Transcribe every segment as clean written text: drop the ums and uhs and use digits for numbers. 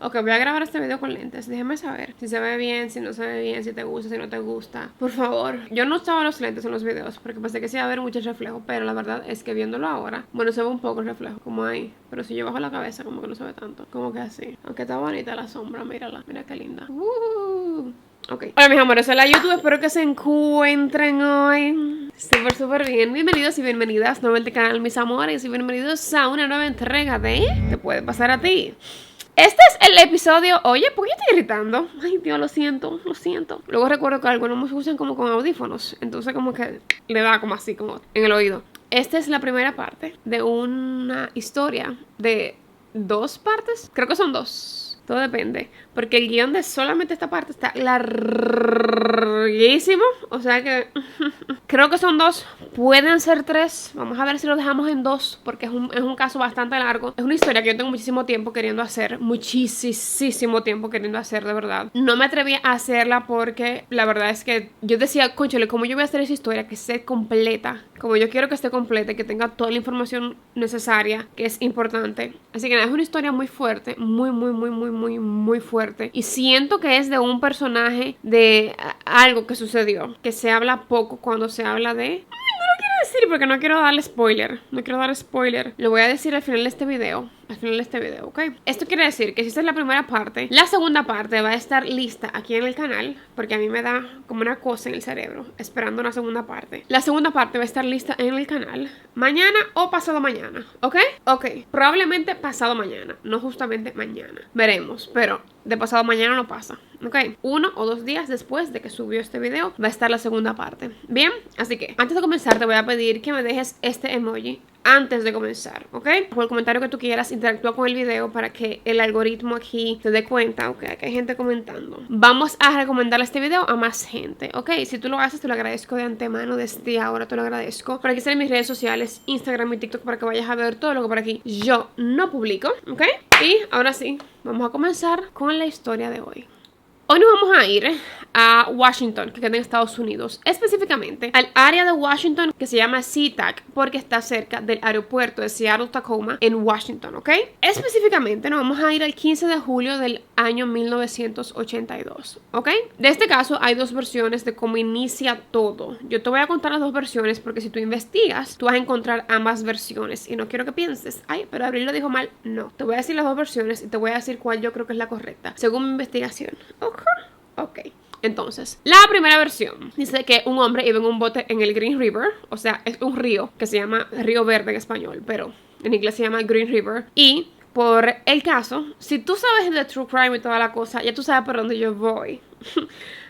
Ok, voy a grabar este video con lentes. Déjame saber si se ve bien, si no se ve bien, si te gusta, si no te gusta. Por favor. Yo no usaba los lentes en los videos porque pensé que se iba a ver mucho reflejo, pero la verdad es que viéndolo ahora, bueno, se ve un poco el reflejo, como ahí. Pero si yo bajo la cabeza, como que no se ve tanto. Como que así. Aunque está bonita la sombra, mírala. Mira qué linda. Ok. Hola mis amores, hola YouTube, espero que se encuentren hoy súper bien. Bienvenidos y bienvenidas nuevamente al canal, mis amores, y bienvenidos a una nueva entrega de ¿Te puede pasar a ti? Este es el episodio. Oye, ¿por qué estoy gritando? Ay, Dios, lo siento. Luego recuerdo que algunos me escuchan como con audífonos, entonces como que le da como así, como en el oído. Esta es la primera parte de una historia de 2 partes. Creo que son 2. Todo depende, porque el guión de solamente esta parte está larguísimo. O sea que creo que son 2, pueden ser 3. Vamos a ver si lo dejamos en 2, porque es un caso bastante largo. Es una historia que yo tengo muchísimo tiempo queriendo hacer. Muchísimo tiempo queriendo hacer, de verdad. No me atreví a hacerla porque la verdad es que yo decía, cónchale, ¿cómo yo voy a hacer esa historia que esté completa? Como yo quiero que esté completa, que tenga toda la información necesaria, que es importante. Así que nada, es una historia muy fuerte, muy fuerte. Y siento que es de un personaje, de algo que sucedió, que se habla poco cuando se habla de... decir porque no quiero darle spoiler. Lo voy a decir al final de este video. ¿Ok? Esto quiere decir que si esta es la primera parte, la segunda parte va a estar lista aquí en el canal, porque a mí me da como una cosa en el cerebro esperando una segunda parte. La segunda parte va a estar lista en el canal mañana o pasado mañana, ¿ok? Ok, probablemente pasado mañana, no justamente mañana. Veremos, pero de pasado mañana no pasa, ¿ok? 1 o 2 días después de que subió este video va a estar la segunda parte. Bien, así que antes de comenzar te voy a pedir que me dejes este emoji antes de comenzar, ¿ok? Por el comentario que tú quieras, interactúa con el video para que el algoritmo aquí te dé cuenta, ¿ok? Que hay gente comentando. Vamos a recomendarle este video a más gente, ¿ok? Si tú lo haces, te lo agradezco de antemano, desde ahora te lo agradezco. Por aquí están mis redes sociales, Instagram y TikTok, para que vayas a ver todo lo que por aquí yo no publico, ¿ok? Y ahora sí, vamos a comenzar con la historia de hoy. Hoy nos vamos a ir a Washington, que queda en Estados Unidos, específicamente al área de Washington que se llama SeaTac, porque está cerca del aeropuerto de Seattle-Tacoma en Washington, ¿ok? Específicamente nos vamos a ir al 15 de julio del año 1982, ¿ok? De este caso hay 2 versiones de cómo inicia todo. Yo te voy a contar las 2 versiones porque si tú investigas, tú vas a encontrar ambas versiones y no quiero que pienses, ay, pero Abril lo dijo mal. No, te voy a decir las 2 versiones y te voy a decir cuál yo creo que es la correcta, según mi investigación. Ok. Entonces, la primera versión dice que un hombre iba en un bote en el Green River, o sea, es un río que se llama Río Verde en español, pero en inglés se llama Green River. Y por el caso, si tú sabes de True Crime y toda la cosa, ya tú sabes por dónde yo voy.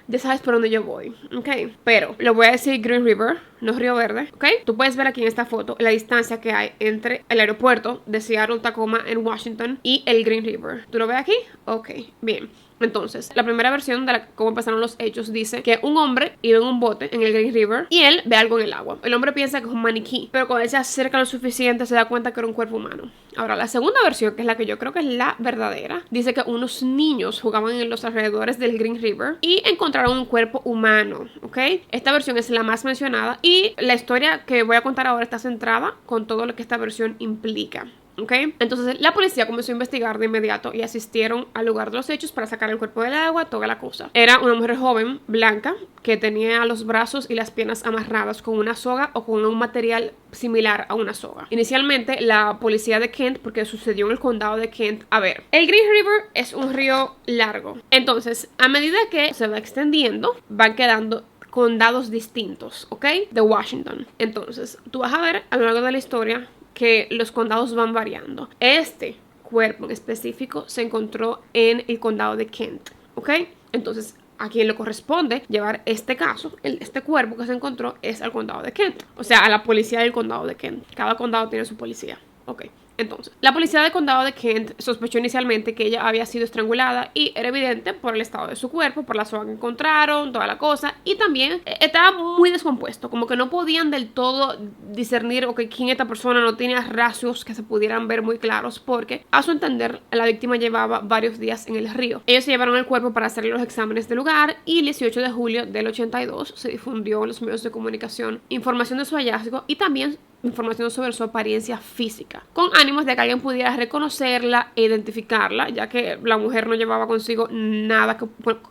Ya sabes por dónde yo voy, ¿ok? Pero lo voy a decir Green River, no Río Verde, ¿ok? Tú puedes ver aquí en esta foto la distancia que hay entre el aeropuerto de Seattle-Tacoma en Washington y el Green River. ¿Tú lo ves aquí? Ok, bien. Entonces, la primera versión de cómo pasaron los hechos dice que un hombre iba en un bote en el Green River y él ve algo en el agua. El hombre piensa que es un maniquí, pero cuando él se acerca lo suficiente se da cuenta que era un cuerpo humano. Ahora, la segunda versión, que es la que yo creo que es la verdadera, dice que unos niños jugaban en los alrededores del Green River y encontraron un cuerpo humano, ¿ok? Esta versión es la más mencionada y la historia que voy a contar ahora está centrada con todo lo que esta versión implica. ¿Ok? Entonces la policía comenzó a investigar de inmediato y asistieron al lugar de los hechos para sacar el cuerpo del agua, toda la cosa. Era una mujer joven, blanca, que tenía los brazos y las piernas amarradas con una soga o con un material similar a una soga. Inicialmente la policía de Kent, porque sucedió en el condado de Kent, a ver, el Green River es un río largo. Entonces, a medida que se va extendiendo, van quedando condados distintos, ¿ok? De Washington. Entonces, tú vas a ver a lo largo de la historia que los condados van variando. Este cuerpo en específico se encontró en el condado de Kent, ¿ok? Entonces, a quien le corresponde llevar este caso, este cuerpo que se encontró, es al condado de Kent. O sea, a la policía del condado de Kent. Cada condado tiene su policía, ¿ok? Entonces, la policía del condado de Kent sospechó inicialmente que ella había sido estrangulada y era evidente por el estado de su cuerpo, por la soga que encontraron, toda la cosa, y también estaba muy descompuesto, como que no podían del todo discernir quién esta persona, no tenía rasgos que se pudieran ver muy claros porque, a su entender, la víctima llevaba varios días en el río. Ellos se llevaron el cuerpo para hacerle los exámenes del lugar y el 18 de julio del 82 se difundió en los medios de comunicación información de su hallazgo y también información sobre su apariencia física, con ánimos de que alguien pudiera reconocerla e identificarla, ya que la mujer no llevaba consigo nada que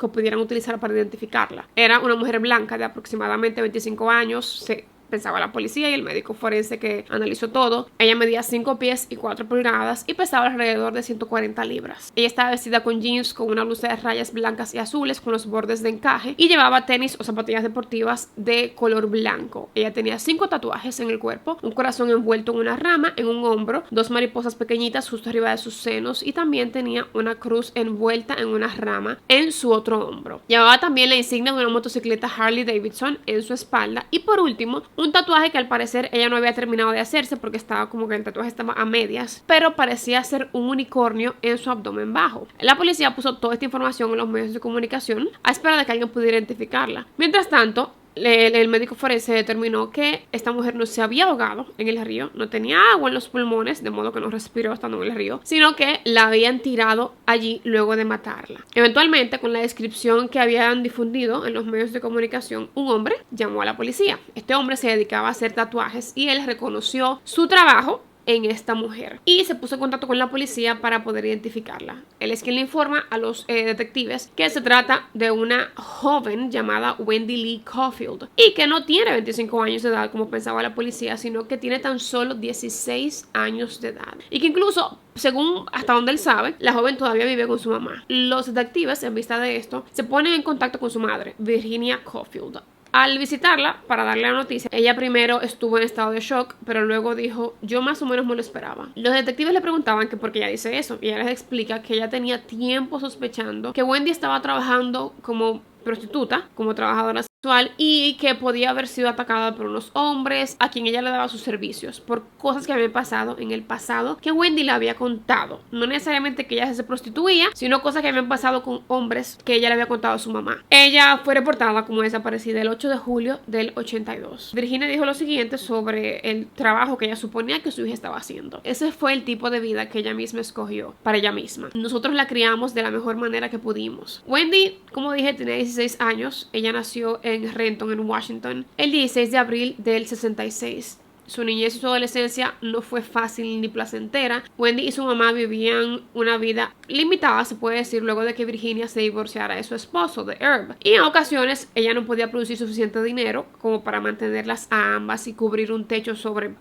pudieran utilizar para identificarla. Era una mujer blanca de aproximadamente 25 años, pensaba la policía y el médico forense que analizó todo. Ella medía 5 pies y 4 pulgadas y pesaba alrededor de 140 libras. Ella estaba vestida con jeans con una blusa de rayas blancas y azules con los bordes de encaje y llevaba tenis o zapatillas deportivas de color blanco. Ella tenía 5 tatuajes en el cuerpo, un corazón envuelto en una rama en un hombro, 2 mariposas pequeñitas justo arriba de sus senos y también tenía una cruz envuelta en una rama en su otro hombro. Llevaba también la insignia de una motocicleta Harley Davidson en su espalda y por último un tatuaje que al parecer ella no había terminado de hacerse porque estaba como que el tatuaje estaba a medias, pero parecía ser un unicornio en su abdomen bajo. La policía puso toda esta información en los medios de comunicación a espera de que alguien pudiera identificarla. Mientras tanto, el médico forense determinó que esta mujer no se había ahogado en el río, no tenía agua en los pulmones, de modo que no respiró estando en el río, sino que la habían tirado allí luego de matarla. Eventualmente, con la descripción que habían difundido en los medios de comunicación, un hombre llamó a la policía. Este hombre se dedicaba a hacer tatuajes y él reconoció su trabajo en esta mujer y se puso en contacto con la policía para poder identificarla. Él es quien le informa a los detectives que se trata de una joven llamada Wendy Lee Caulfield y que no tiene 25 años de edad como pensaba la policía, sino que tiene tan solo 16 años de edad y que incluso, según hasta donde él sabe, la joven todavía vive con su mamá. Los detectives, en vista de esto, se ponen en contacto con su madre, Virginia Caulfield. Al visitarla para darle la noticia, ella primero estuvo en estado de shock, pero luego dijo, yo más o menos me lo esperaba. Los detectives le preguntaban que por qué ella dice eso, y ella les explica que ella tenía tiempo sospechando que Wendy estaba trabajando como prostituta, como trabajadora sexual, y que podía haber sido atacada por unos hombres a quien ella le daba sus servicios por cosas que habían pasado en el pasado que Wendy le había contado. No necesariamente que ella se prostituía, sino cosas que habían pasado con hombres que ella le había contado a su mamá. Ella fue reportada como desaparecida el 8 de julio del 82. Virginia dijo lo siguiente sobre el trabajo que ella suponía que su hija estaba haciendo. Ese fue el tipo de vida que ella misma escogió para ella misma. Nosotros la criamos de la mejor manera que pudimos. Wendy, como dije, tenía 16 años. Ella nació en Renton, en Washington, el 16 de abril del 66. Su niñez y su adolescencia no fue fácil ni placentera. Wendy y su mamá vivían una vida limitada, se puede decir, luego de que Virginia se divorciara de su esposo, de Herb. Y en ocasiones ella no podía producir suficiente dinero como para mantenerlas a ambas y cubrir un techo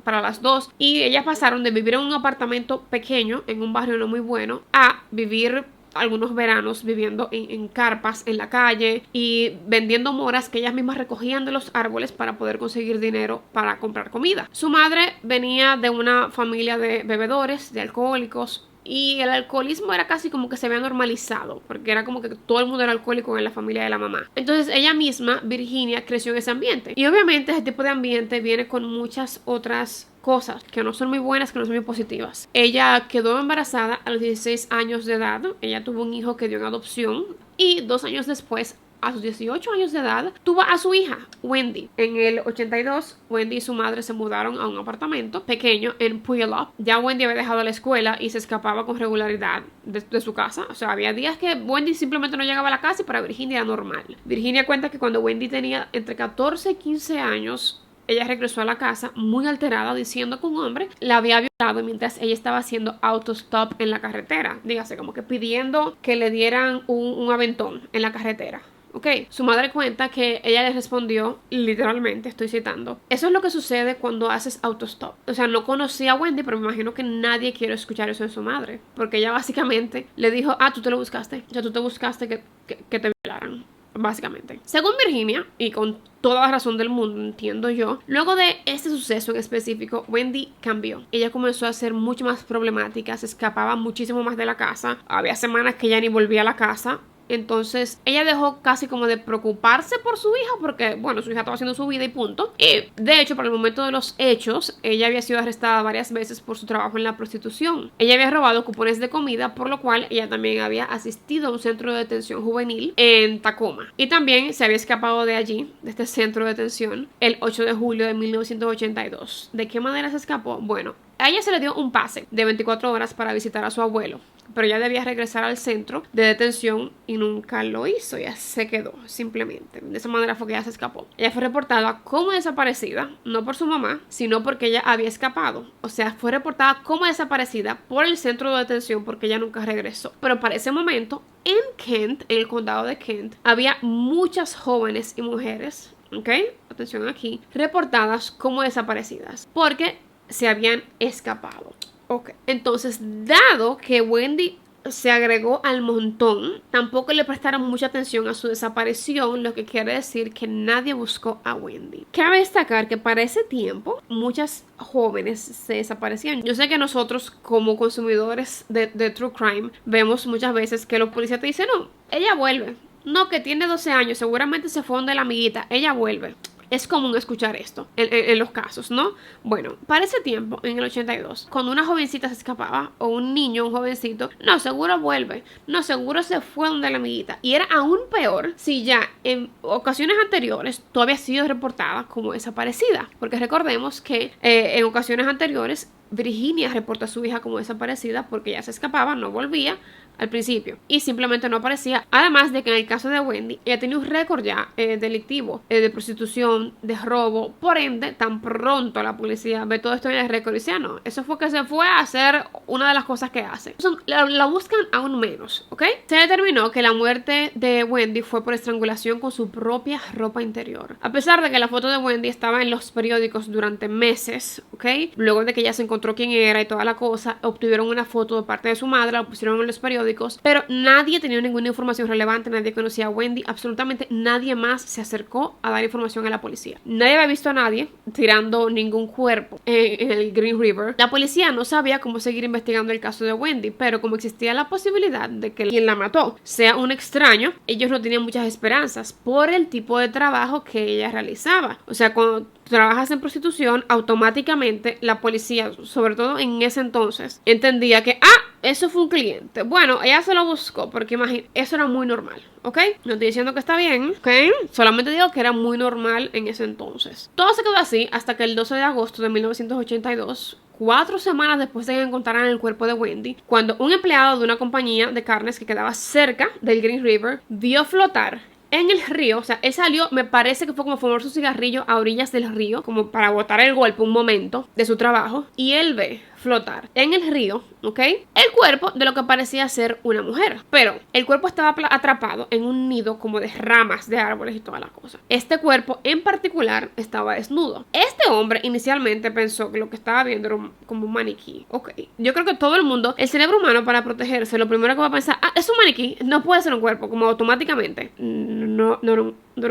para las dos. Y ellas pasaron de vivir en un apartamento pequeño, en un barrio no muy bueno, a vivir algunos veranos viviendo en carpas en la calle y vendiendo moras que ellas mismas recogían de los árboles para poder conseguir dinero para comprar comida. Su madre venía de una familia de bebedores, de alcohólicos, y el alcoholismo era casi como que se había normalizado, porque era como que todo el mundo era alcohólico en la familia de la mamá. Entonces ella misma, Virginia, creció en ese ambiente. Y obviamente ese tipo de ambiente viene con muchas otras cosas que no son muy buenas, que no son muy positivas. Ella quedó embarazada a los 16 años de edad. Ella tuvo un hijo que dio en adopción y 2 años después, a sus 18 años de edad, tuvo a su hija, Wendy. En el 82, Wendy y su madre se mudaron a un apartamento pequeño en Puyallup. Ya Wendy había dejado la escuela y se escapaba con regularidad de su casa. O sea, había días que Wendy simplemente no llegaba a la casa y para Virginia era normal. Virginia cuenta que cuando Wendy tenía entre 14 y 15 años, ella regresó a la casa muy alterada diciendo que un hombre la había violado mientras ella estaba haciendo autostop en la carretera. Dígase, como que pidiendo que le dieran un aventón en la carretera. Ok, su madre cuenta que ella le respondió, literalmente, estoy citando, eso es lo que sucede cuando haces autostop. O sea, no conocía a Wendy, pero me imagino que nadie quiere escuchar eso de su madre, porque ella básicamente le dijo, tú te lo buscaste, o sea, tú te buscaste que te violaran, básicamente. Según Virginia, y con toda la razón del mundo, entiendo yo, luego de este suceso en específico, Wendy cambió. Ella comenzó a ser mucho más problemática, se escapaba muchísimo más de la casa, había semanas que ella ni volvía a la casa. Entonces ella dejó casi como de preocuparse por su hija porque, bueno, su hija estaba haciendo su vida y punto. Y de hecho, para el momento de los hechos, ella había sido arrestada varias veces por su trabajo en la prostitución. Ella había robado cupones de comida, por lo cual ella también había asistido a un centro de detención juvenil en Tacoma. Y también se había escapado de allí, de este centro de detención, el 8 de julio de 1982. ¿De qué manera se escapó? Bueno, a ella se le dio un pase de 24 horas para visitar a su abuelo, pero ella debía regresar al centro de detención y nunca lo hizo. Ella se quedó, simplemente. De esa manera fue que ella se escapó. Ella fue reportada como desaparecida, no por su mamá, sino porque ella había escapado. O sea, fue reportada como desaparecida por el centro de detención porque ella nunca regresó. Pero para ese momento, en Kent, en el condado de Kent, había muchas jóvenes y mujeres, ¿ok? Atención aquí, reportadas como desaparecidas porque se habían escapado. Ok, entonces, dado que Wendy se agregó al montón, tampoco le prestaron mucha atención a su desaparición, lo que quiere decir que nadie buscó a Wendy. Cabe destacar que para ese tiempo muchas jóvenes se desaparecían. Yo sé que nosotros como consumidores de True Crime vemos muchas veces que los policías te dicen, no, ella vuelve. No, que tiene 12 años, seguramente se fue donde la amiguita, ella vuelve. Es común escuchar esto en los casos, ¿no? Bueno, para ese tiempo, en el 82, cuando una jovencita se escapaba, o un niño, un jovencito, no, seguro vuelve, no, seguro se fue donde la amiguita. Y era aún peor si ya en ocasiones anteriores tú habías sido reportada como desaparecida. Porque recordemos que en ocasiones anteriores Virginia reportó a su hija como desaparecida porque ella se escapaba, no volvía al principio y simplemente no aparecía. Además de que en el caso de Wendy, ella tenía un récord ya delictivo de prostitución, de robo. Por ende, tan pronto la policía ve todo esto en el récord y dice, no, eso fue que se fue a hacer una de las cosas que hace. La buscan aún menos, ¿ok? Se determinó que la muerte de Wendy fue por estrangulación con su propia ropa interior. A pesar de que la foto de Wendy estaba en los periódicos durante meses, ¿ok? Luego de que ella se encontró quién era y toda la cosa, obtuvieron una foto de parte de su madre, la pusieron en los periódicos, pero nadie tenía ninguna información relevante, nadie conocía a Wendy, absolutamente nadie más se acercó a dar información a la policía. Nadie había visto a nadie tirando ningún cuerpo en el Green River. La policía no sabía cómo seguir investigando el caso de Wendy, pero como existía la posibilidad de que quien la mató sea un extraño, ellos no tenían muchas esperanzas por el tipo de trabajo que ella realizaba. O sea, cuando trabajas en prostitución, automáticamente la policía, sobre todo en ese entonces, entendía que, eso fue un cliente. Bueno, ella se lo buscó, porque imagínate, eso era muy normal, ¿ok? No estoy diciendo que está bien, ¿ok? Solamente digo que era muy normal en ese entonces. Todo se quedó así hasta que el 12 de agosto de 1982, 4 semanas después de que encontraran el cuerpo de Wendy, cuando un empleado de una compañía de carnes que quedaba cerca del Green River vio flotar en el río, o sea, él salió, me parece que fue como fumar su cigarrillo a orillas del río, como para botar el golpe un momento de su trabajo, y él ve flotar en el río, ¿ok? El cuerpo de lo que parecía ser una mujer, pero el cuerpo estaba atrapado en un nido como de ramas de árboles y toda la cosa. Este cuerpo en particular estaba desnudo. Este hombre inicialmente pensó que lo que estaba viendo era como un maniquí, ¿ok? Yo creo que todo el mundo, el cerebro humano para protegerse, lo primero que va a pensar, es un maniquí, no puede ser un cuerpo, como automáticamente. No era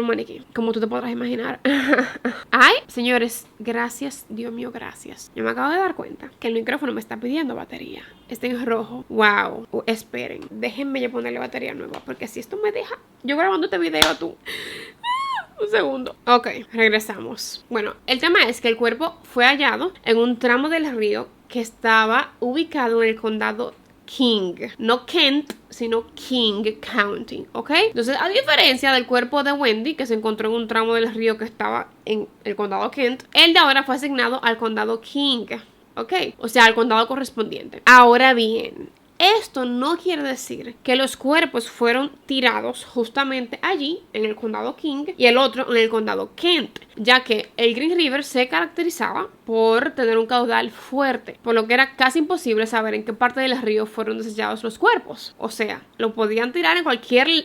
un maniquí, como tú te podrás imaginar. Ay, señores, gracias, Dios mío, gracias. Yo me acabo de dar cuenta que el micrófono me está pidiendo batería. Está en rojo. Wow. Esperen, déjenme yo ponerle batería nueva, porque si esto me deja yo grabando este video tú. Un segundo. Ok, regresamos. Bueno, el tema es que el cuerpo fue hallado en un tramo del río que estaba ubicado en el condado King, no Kent, sino King County, ¿ok? Entonces, a diferencia del cuerpo de Wendy, que se encontró en un tramo del río que estaba en el condado Kent, el de ahora fue asignado al condado King, ¿ok? O sea, al condado correspondiente. Ahora bien, esto no quiere decir que los cuerpos fueron tirados justamente allí, en el condado King, y el otro en el condado Kent, ya que el Green River se caracterizaba por tener un caudal fuerte, por lo que era casi imposible saber en qué parte del río fueron desechados los cuerpos. O sea, lo podían tirar en cualquier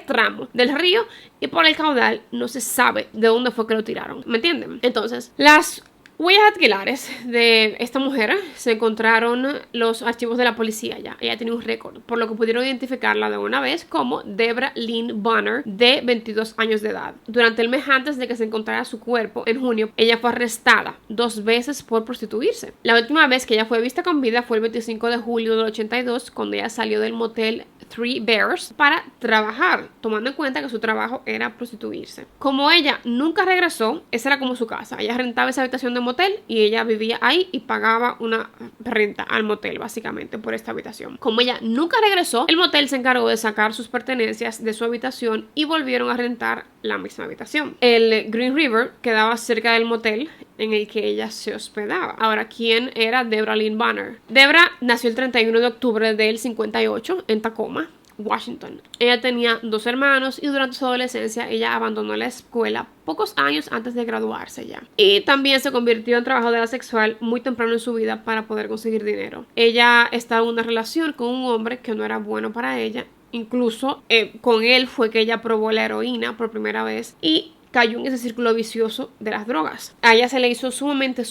tramo del río, y por el caudal no se sabe de dónde fue que lo tiraron, ¿me entienden? Entonces, las huellas dactilares de esta mujer se encontraron los archivos de la policía ya. Ella tenía un récord, por lo que pudieron identificarla de una vez como Debra Lynn Bonner, de 22 años de edad. Durante el mes antes de que se encontrara su cuerpo, en junio, ella fue arrestada 2 veces por prostituirse. La última vez que ella fue vista con vida fue el 25 de julio del 82, cuando ella salió del motel Three Bears para trabajar, tomando en cuenta que su trabajo era prostituirse. Como ella nunca regresó, esa era como su casa. Ella rentaba esa habitación de motel y ella vivía ahí y pagaba una renta al motel básicamente por esta habitación. Como ella nunca regresó, el motel se encargó de sacar sus pertenencias de su habitación y volvieron a rentar la misma habitación. El Green River quedaba cerca del motel en el que ella se hospedaba. Ahora, ¿quién era Debra Lynn Bonner? Debra nació el 31 de octubre del 58 en Tacoma, Washington. Ella tenía 2 hermanos y durante su adolescencia ella abandonó la escuela pocos años antes de graduarse ya. Y también se convirtió en trabajadora sexual muy temprano en su vida para poder conseguir dinero. Ella estaba en una relación con un hombre que no era bueno para ella. Incluso con él fue que ella probó la heroína por primera vez y cayó en ese círculo vicioso de las drogas. A ella se le hizo sumamente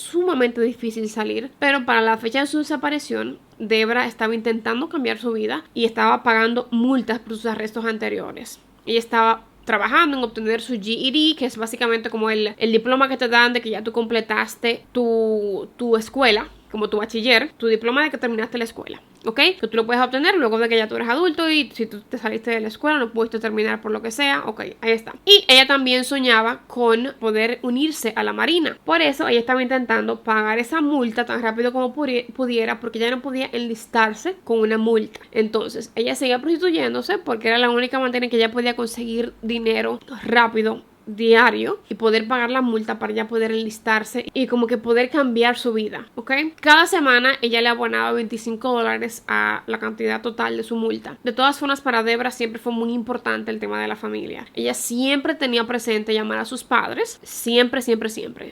difícil salir, pero para la fecha de su desaparición, Debra estaba intentando cambiar su vida y estaba pagando multas por sus arrestos anteriores. Ella estaba trabajando en obtener su GED, que es básicamente como el diploma que te dan de que ya tú completaste tu escuela, como tu bachiller, tu diploma de que terminaste la escuela, ¿ok? Que tú lo puedes obtener luego de que ya tú eres adulto y si tú te saliste de la escuela, no pudiste terminar por lo que sea, ok, ahí está. Y ella también soñaba con poder unirse a la marina. Por eso ella estaba intentando pagar esa multa tan rápido como pudiera, porque ella no podía enlistarse con una multa. Entonces, ella seguía prostituyéndose porque era la única manera en que ella podía conseguir dinero rápido diario y poder pagar la multa para ya poder enlistarse y como que poder cambiar su vida, ¿ok? Cada semana ella le abonaba $25 a la cantidad total de su multa. De todas formas, para Debra siempre fue muy importante el tema de la familia. Ella siempre tenía presente llamar a sus padres, siempre.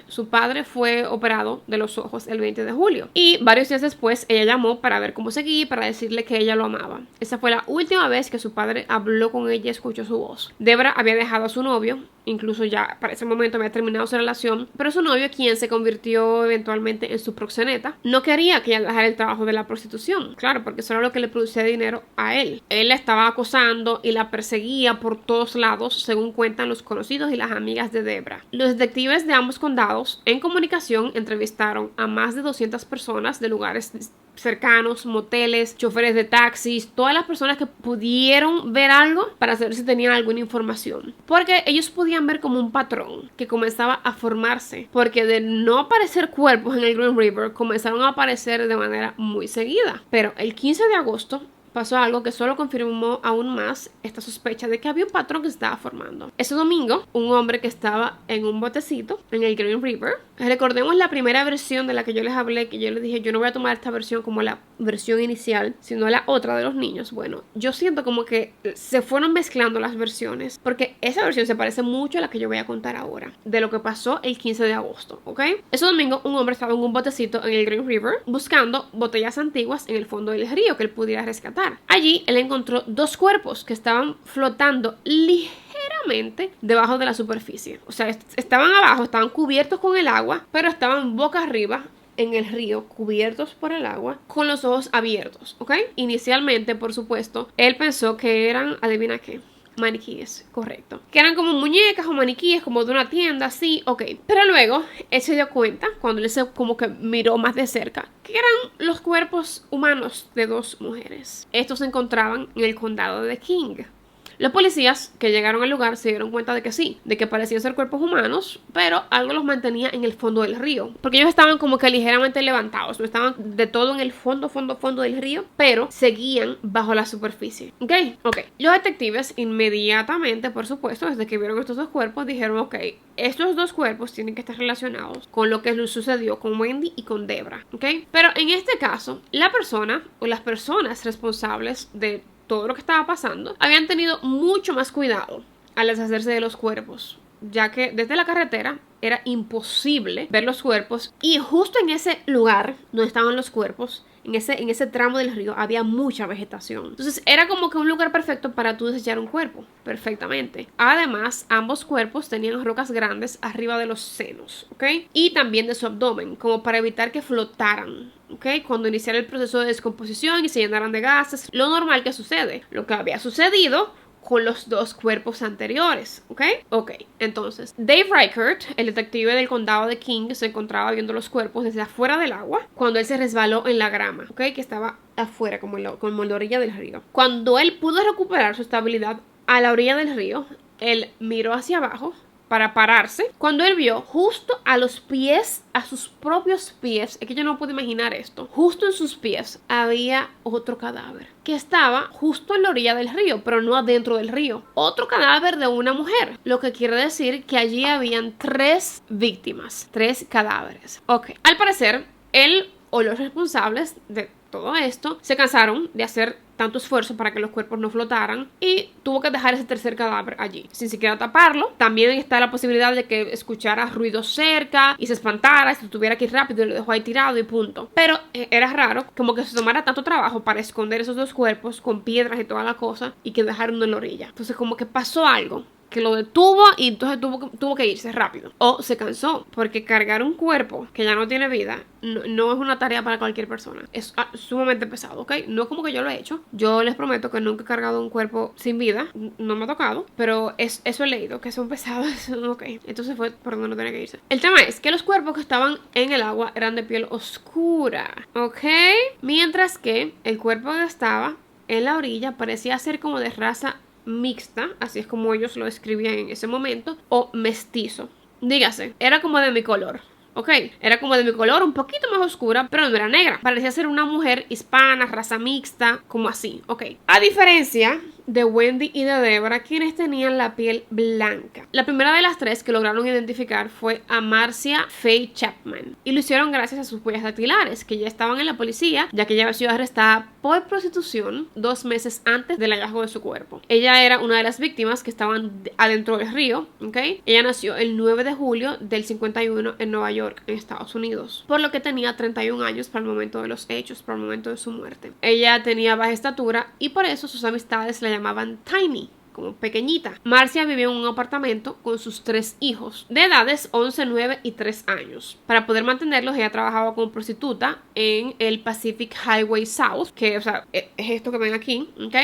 Su padre fue operado de los ojos el 20 de julio y varios días después ella llamó para ver cómo seguía, para decirle que ella lo amaba. Esa fue la última vez que su padre habló con ella y escuchó su voz. Debra había dejado a su novio, incluso ya para ese momento había terminado su relación, pero su novio, quien se convirtió eventualmente en su proxeneta, no quería que ella dejara el trabajo de la prostitución, claro, porque eso era lo que le producía dinero a él. Él la estaba acosando y la perseguía por todos lados, según cuentan los conocidos y las amigas de Debra. Los detectives de ambos condados, en comunicación, entrevistaron a más de 200 personas de lugares cercanos, moteles, choferes de taxis, todas las personas que pudieron ver algo para saber si tenían alguna información, porque ellos podían ver como un patrón que comenzaba a formarse, porque de no aparecer cuerpos en el Green River comenzaron a aparecer de manera muy seguida. Pero el 15 de agosto pasó algo que solo confirmó aún más esta sospecha de que había un patrón que se estaba formando. Ese domingo, un hombre que estaba en un botecito en el Green River, recordemos la primera versión de la que yo les hablé, que yo les dije, yo no voy a tomar esta versión como la versión inicial, sino la otra de los niños. Bueno, yo siento como que se fueron mezclando las versiones, porque esa versión se parece mucho a la que yo voy a contar ahora, de lo que pasó el 15 de agosto, ¿ok? Ese domingo, un hombre estaba en un botecito en el Green River buscando botellas antiguas en el fondo del río que él pudiera rescatar. Allí él encontró 2 cuerpos que estaban flotando ligeramente debajo de la superficie. O sea, estaban abajo, estaban cubiertos con el agua, pero estaban boca arriba en el río, cubiertos por el agua, con los ojos abiertos, ¿ok? Inicialmente, por supuesto, él pensó que eran, adivina qué, maniquíes, correcto. Que eran como muñecas o maniquíes, como de una tienda, sí, ok. Pero luego, él se dio cuenta, cuando él se como que miró más de cerca, que eran los cuerpos humanos de 2 mujeres. Estos se encontraban en el condado de King. Los policías que llegaron al lugar se dieron cuenta de que sí, de que parecían ser cuerpos humanos, pero algo los mantenía en el fondo del río, porque ellos estaban como que ligeramente levantados, no estaban de todo en el fondo del río, pero seguían bajo la superficie. Ok. Los detectives inmediatamente, por supuesto, desde que vieron estos 2 cuerpos, dijeron, ok, estos 2 cuerpos tienen que estar relacionados con lo que sucedió con Wendy y con Debra, ok. Pero en este caso, la persona o las personas responsables de todo lo que estaba pasando habían tenido mucho más cuidado al deshacerse de los cuerpos, ya que desde la carretera era imposible ver los cuerpos y justo en ese lugar donde estaban los cuerpos, en ese tramo del río, había mucha vegetación. Entonces era como que un lugar perfecto para tú desechar un cuerpo, perfectamente. Además, ambos cuerpos tenían rocas grandes arriba de los senos, ¿ok? Y también de su abdomen, como para evitar que flotaran, ¿ok? Cuando iniciara el proceso de descomposición y se llenaran de gases, lo normal que sucede, lo que había sucedido con los 2 cuerpos anteriores, ¿ok? Entonces, Dave Reichert, el detective del condado de King, se encontraba viendo los cuerpos desde afuera del agua cuando él se resbaló en la grama, ¿ok? Que estaba afuera, como en la orilla del río. Cuando él pudo recuperar su estabilidad a la orilla del río, él miró hacia abajo para pararse, cuando él vio justo a los pies, a sus propios pies, es que yo no puedo imaginar esto, justo en sus pies había otro cadáver que estaba justo en la orilla del río, pero no adentro del río. Otro cadáver de una mujer, lo que quiere decir que allí habían 3 víctimas, 3 cadáveres. Ok, al parecer, él o los responsables de todo esto se cansaron de hacer tanto esfuerzo para que los cuerpos no flotaran y tuvo que dejar ese tercer cadáver allí, sin siquiera taparlo. También está la posibilidad de que escuchara ruidos cerca y se espantara y se tuviera que ir rápido y lo dejó ahí tirado y punto. Pero era raro como que se tomara tanto trabajo para esconder esos 2 cuerpos con piedras y toda la cosa y que dejaron en la orilla. Entonces como que pasó algo que lo detuvo y entonces tuvo que irse rápido. O se cansó, porque cargar un cuerpo que ya no tiene vida no es una tarea para cualquier persona. Es sumamente pesado, ¿ok? No es como que yo lo he hecho. Yo les prometo que nunca he cargado un cuerpo sin vida. No me ha tocado, pero eso he leído, que son pesados. Ok, entonces fue por donde no tenía que irse. El tema es que los cuerpos que estaban en el agua eran de piel oscura, ¿ok? Mientras que el cuerpo que estaba en la orilla parecía ser como de raza mixta, así es como ellos lo describían en ese momento, o mestizo. Dígase, era como de mi color. Ok, era como de mi color, un poquito más oscura, pero no era negra. Parecía ser una mujer hispana, raza mixta, como así, ok. A diferencia de Wendy y de Deborah, quienes tenían la piel blanca. La primera de las 3 que lograron identificar fue a Marcia Faye Chapman. Y lo hicieron gracias a sus huellas dactilares, que ya estaban en la policía, ya que ella había sido arrestada por prostitución 2 meses antes del hallazgo de su cuerpo. Ella era una de las víctimas que estaban adentro del río, ¿ok? Ella nació el 9 de julio del 51 en Nueva York, en Estados Unidos, por lo que tenía 31 años para el momento de los hechos, para el momento de su muerte. Ella tenía baja estatura y por eso sus amistades la llamaban Tiny, como pequeñita. Marcia vivía en un apartamento con sus 3 hijos, de edades 11, 9 y 3 años. Para poder mantenerlos, ella trabajaba como prostituta en el Pacific Highway South, que, o sea, es esto que ven aquí, ¿ok?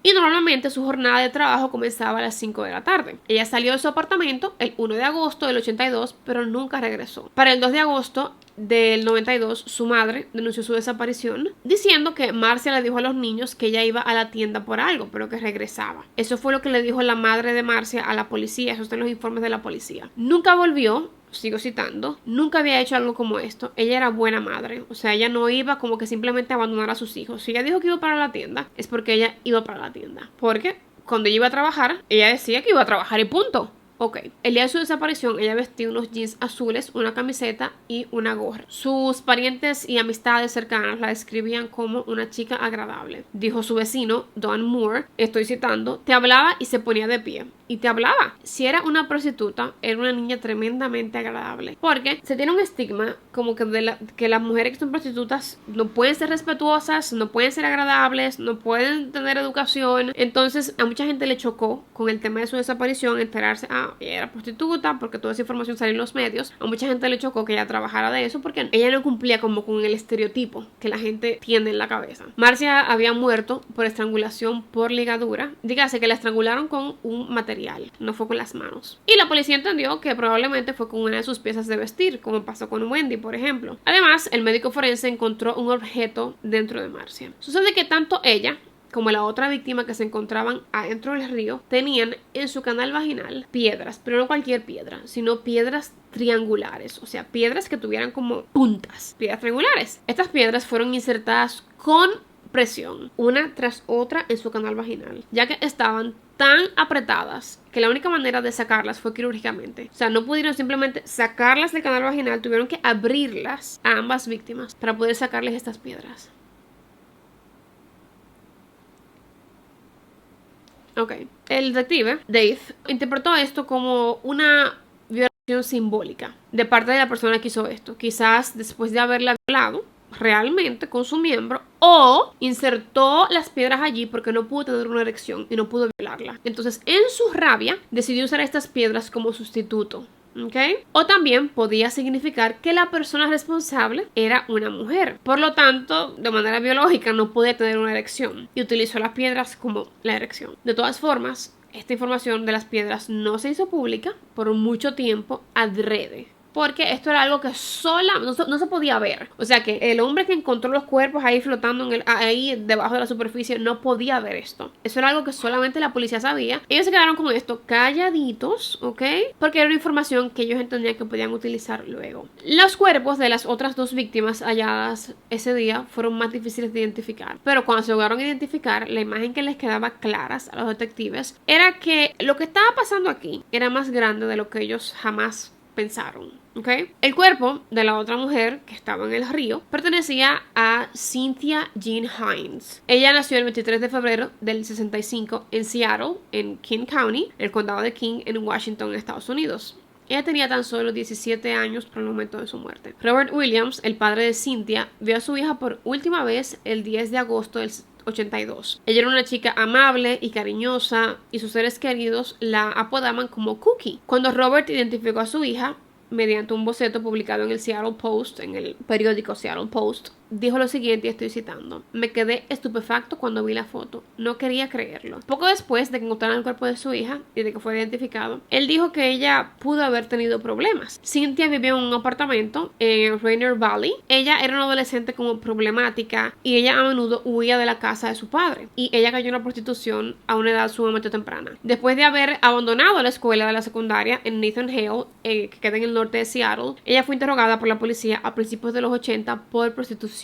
Y normalmente su jornada de trabajo comenzaba a las 5 de la tarde. Ella salió de su apartamento el 1 de agosto del 82, pero nunca regresó. Para el 2 de agosto del 92, su madre denunció su desaparición, diciendo que Marcia le dijo a los niños que ella iba a la tienda por algo, pero que regresaba. Eso fue lo que le dijo la madre de Marcia a la policía. Eso está en los informes de la policía. Nunca volvió. Sigo citando, nunca había hecho algo como esto. Ella era buena madre, o sea, ella no iba como que simplemente a abandonar a sus hijos. Si ella dijo que iba para la tienda, es porque ella iba para la tienda. Porque cuando ella iba a trabajar, ella decía que iba a trabajar y punto. Ok, el día de su desaparición, ella vestía unos jeans azules, una camiseta y una gorra. Sus parientes y amistades cercanas la describían como una chica agradable. Dijo su vecino, Don Moore, estoy citando, te hablaba y se ponía de pie. Y te hablaba. Si era una prostituta, era una niña tremendamente agradable. Porque se tiene un estigma como que que las mujeres que son prostitutas no pueden ser respetuosas, no pueden ser agradables, no pueden tener educación. Entonces a mucha gente le chocó con el tema de su desaparición enterarse, ella era prostituta, porque toda esa información salió en los medios. A mucha gente le chocó que ella trabajara de eso porque ella no cumplía como con el estereotipo que la gente tiene en la cabeza. Marcia había muerto por estrangulación por ligadura. Dígase que la estrangularon con un material, no fue con las manos. Y la policía entendió que probablemente fue con una de sus piezas de vestir, como pasó con Wendy, por ejemplo. Además, el médico forense encontró un objeto dentro de Marcia. Sucede que tanto ella como la otra víctima que se encontraban adentro del río, tenían en su canal vaginal piedras, pero no cualquier piedra, sino piedras triangulares, o sea, piedras que tuvieran como puntas, piedras triangulares. Estas piedras fueron insertadas con presión, una tras otra en su canal vaginal, ya que estaban tan apretadas que la única manera de sacarlas fue quirúrgicamente. O sea, no pudieron simplemente sacarlas del canal vaginal, tuvieron que abrirlas a ambas víctimas para poder sacarles estas piedras. Ok, el detective Dave interpretó esto como una violación simbólica de parte de la persona que hizo esto. Quizás después de haberla violado realmente con su miembro, o insertó las piedras allí porque no pudo tener una erección y no pudo violarla. Entonces, en su rabia, decidió usar estas piedras como sustituto. ¿Okay? O también podía significar que la persona responsable era una mujer. Por lo tanto, de manera biológica no podía tener una erección y utilizó las piedras como la erección. De todas formas, esta información de las piedras no se hizo pública por mucho tiempo adrede. porque esto era algo que no se podía ver. O sea que el hombre que encontró los cuerpos ahí flotando ahí debajo de la superficie no podía ver esto. Eso era algo que solamente la policía sabía. Ellos se quedaron con esto calladitos, ¿ok? Porque era una información que ellos entendían que podían utilizar luego. Los cuerpos de las otras 2 víctimas halladas ese día fueron más difíciles de identificar, pero cuando se lograron identificar, la imagen que les quedaba claras a los detectives era que lo que estaba pasando aquí era más grande de lo que ellos jamás pensaron. ¿Okay? El cuerpo de la otra mujer que estaba en el río pertenecía a Cynthia Jean Hines. Ella nació el 23 de febrero del 65 en Seattle, en King County, el condado de King, en Washington, Estados Unidos. Ella tenía tan solo 17 años por el momento de su muerte. Robert Williams, el padre de Cynthia, vio a su hija por última vez el 10 de agosto del 82. Ella era una chica amable y cariñosa y sus seres queridos la apodaban como Cookie. Cuando Robert identificó a su hija mediante un boceto publicado en el Seattle Post, en el periódico Seattle Post, dijo lo siguiente, y estoy citando: me quedé estupefacto cuando vi la foto, no quería creerlo. Poco después de que encontraran el cuerpo de su hija y de que fue identificado, él dijo que ella pudo haber tenido problemas. Cynthia vivía en un apartamento en Rainier Valley. Ella era una adolescente como problemática y ella a menudo huía de la casa de su padre, y ella cayó en la prostitución a una edad sumamente temprana. Después de haber abandonado la escuela de la secundaria en Nathan Hale, que queda en el norte de Seattle, ella fue interrogada por la policía a principios de los 80 por prostitución.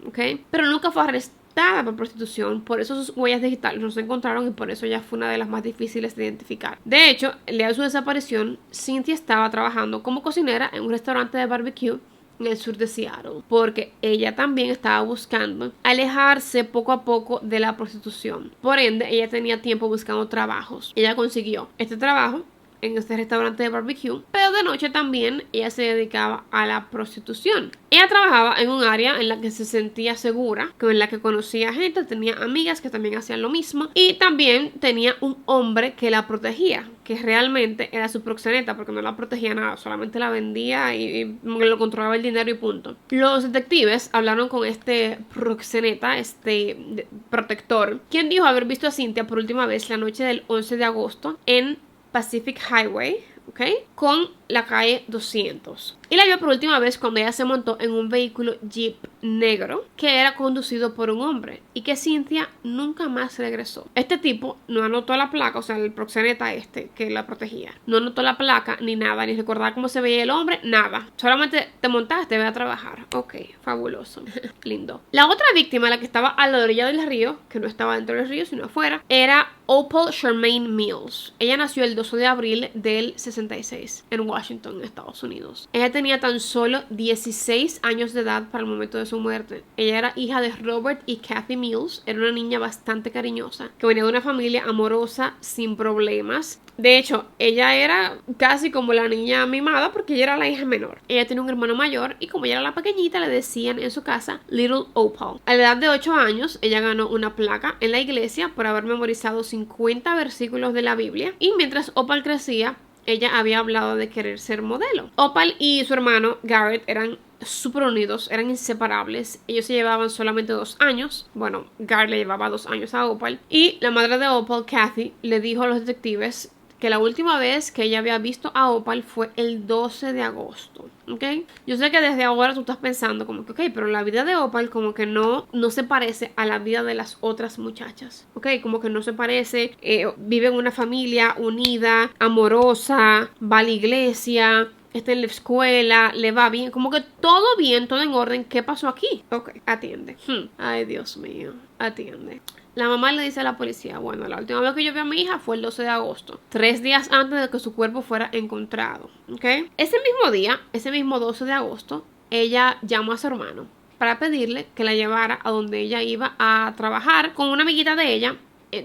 ¿Okay? Pero nunca fue arrestada por prostitución, por eso sus huellas digitales no se encontraron y por eso ella fue una de las más difíciles de identificar. De hecho, el día de su desaparición, Cynthia estaba trabajando como cocinera en un restaurante de barbecue en el sur de Seattle, porque ella también estaba buscando alejarse poco a poco de la prostitución. Por ende, ella tenía tiempo buscando trabajos. Ella consiguió este trabajo en este restaurante de barbecue, pero de noche también ella se dedicaba a la prostitución. Ella trabajaba en un área en la que se sentía segura, en la que conocía gente, tenía amigas que también hacían lo mismo, y también tenía un hombre que la protegía, que realmente era su proxeneta, porque no la protegía nada, solamente la vendía y lo controlaba el dinero y punto. Los detectives hablaron con este proxeneta, este protector, quien dijo haber visto a Cynthia por última vez la noche del 11 de agosto en Pacific Highway, ¿ok? Con la calle 200. Y la vio por última vez cuando ella se montó en un vehículo Jeep negro que era conducido por un hombre y que Cynthia nunca más regresó. Este tipo no anotó la placa, o sea, el proxeneta este que la protegía, no anotó la placa ni nada, ni recordaba cómo se veía el hombre, nada. Solamente te montaste, ve a trabajar. Ok, fabuloso. Lindo. La otra víctima, la que estaba a la orilla del río, que no estaba dentro del río sino afuera, era Opal Charmaine Mills. Ella nació el 12 de abril del 66 en Washington, Estados Unidos. Ella tenía tan solo 16 años de edad para el momento de su muerte. Ella era hija de Robert y Kathy Mills. Era una niña bastante cariñosa, que venía de una familia amorosa, sin problemas. De hecho, ella era casi como la niña mimada porque ella era la hija menor. Ella tenía un hermano mayor y como ella era la pequeñita, le decían en su casa Little Opal. A la edad de 8 años, ella ganó una placa en la iglesia por haber memorizado 50 versículos de la Biblia, y mientras Opal crecía, ella había hablado de querer ser modelo. Opal y su hermano Garrett eran súper unidos, eran inseparables. Ellos se llevaban solamente 2 años. Bueno, Garrett le llevaba 2 años a Opal. Y la madre de Opal, Kathy, le dijo a los detectives que la última vez que ella había visto a Opal fue el 12 de agosto. ¿Ok? Yo sé que desde ahora tú estás pensando como que, ok, pero la vida de Opal como que no se parece a la vida de las otras muchachas. ¿Ok? Como que no se parece. Vive en una familia unida, amorosa, va a la iglesia, está en la escuela, le va bien, como que todo bien, todo en orden. ¿Qué pasó aquí? Ok, atiende. Ay, Dios mío, atiende. La mamá le dice a la policía: bueno, la última vez que yo vi a mi hija fue el 12 de agosto, 3 días antes de que su cuerpo fuera encontrado. ¿Ok? Ese mismo día, ese mismo 12 de agosto, ella llamó a su hermano para pedirle que la llevara a donde ella iba a trabajar con una amiguita de ella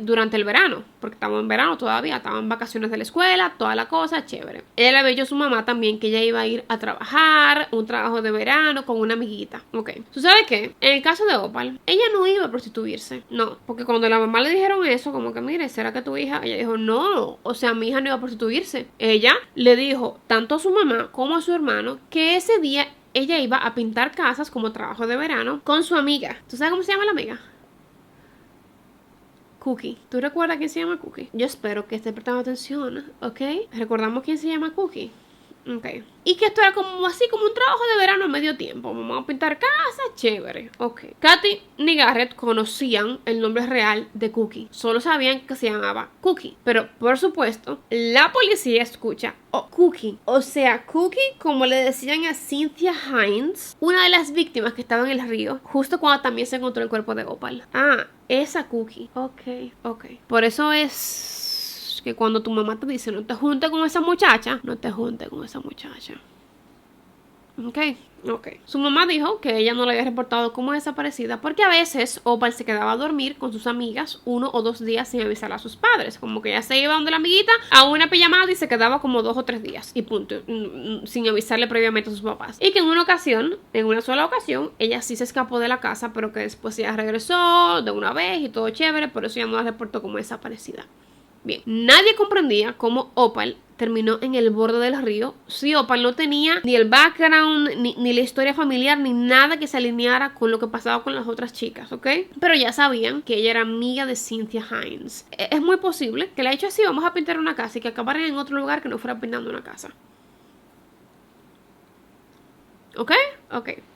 durante el verano, porque estamos en verano todavía, estaban en vacaciones de la escuela, toda la cosa, chévere. Ella le había dicho a su mamá también que ella iba a ir a trabajar, un trabajo de verano con una amiguita. Ok, ¿tú sabes qué? En el caso de Opal, ella no iba a prostituirse, no, porque cuando la mamá le dijeron eso, como que mire, ¿será que tu hija? Ella dijo, no, o sea, mi hija no iba a prostituirse. Ella le dijo tanto a su mamá como a su hermano que ese día ella iba a pintar casas como trabajo de verano con su amiga. ¿Tú sabes cómo se llama la amiga? Cookie. ¿Tú recuerdas quién se llama Cookie? Yo espero que esté prestando atención, ¿ok? ¿Recordamos quién se llama Cookie? Ok. Y que esto era como así, como un trabajo de verano a medio tiempo. Vamos a pintar casa, chévere. Ok. Katy ni Garrett conocían el nombre real de Cookie. Solo sabían que se llamaba Cookie. Pero, por supuesto, la policía escucha Cookie. O sea, Cookie, como le decían a Cynthia Hines, una de las víctimas que estaba en el río, justo cuando también se encontró el cuerpo de Opal. Ah, esa Cookie. Ok. Por eso es que cuando tu mamá te dice no te juntes con esa muchacha, no te juntes con esa muchacha. Ok. Su mamá dijo que ella no la había reportado como desaparecida porque a veces Opal se quedaba a dormir con sus amigas 1 o 2 días sin avisar a sus padres. Como que ella se iba donde la amiguita a una pijamada y se quedaba como 2 o 3 días y punto, sin avisarle previamente a sus papás. Y que en una sola ocasión, ella sí se escapó de la casa, pero que después ella regresó de una vez y todo chévere, por eso ella no la reportó como desaparecida. Bien, nadie comprendía cómo Opal terminó en el borde del río si Opal no tenía ni el background, ni la historia familiar, ni nada que se alineara con lo que pasaba con las otras chicas, ¿ok? Pero ya sabían que ella era amiga de Cynthia Hines. Es muy posible que le haya hecho así, vamos a pintar una casa y que acabaran en otro lugar que no fuera pintando una casa. ¿Ok?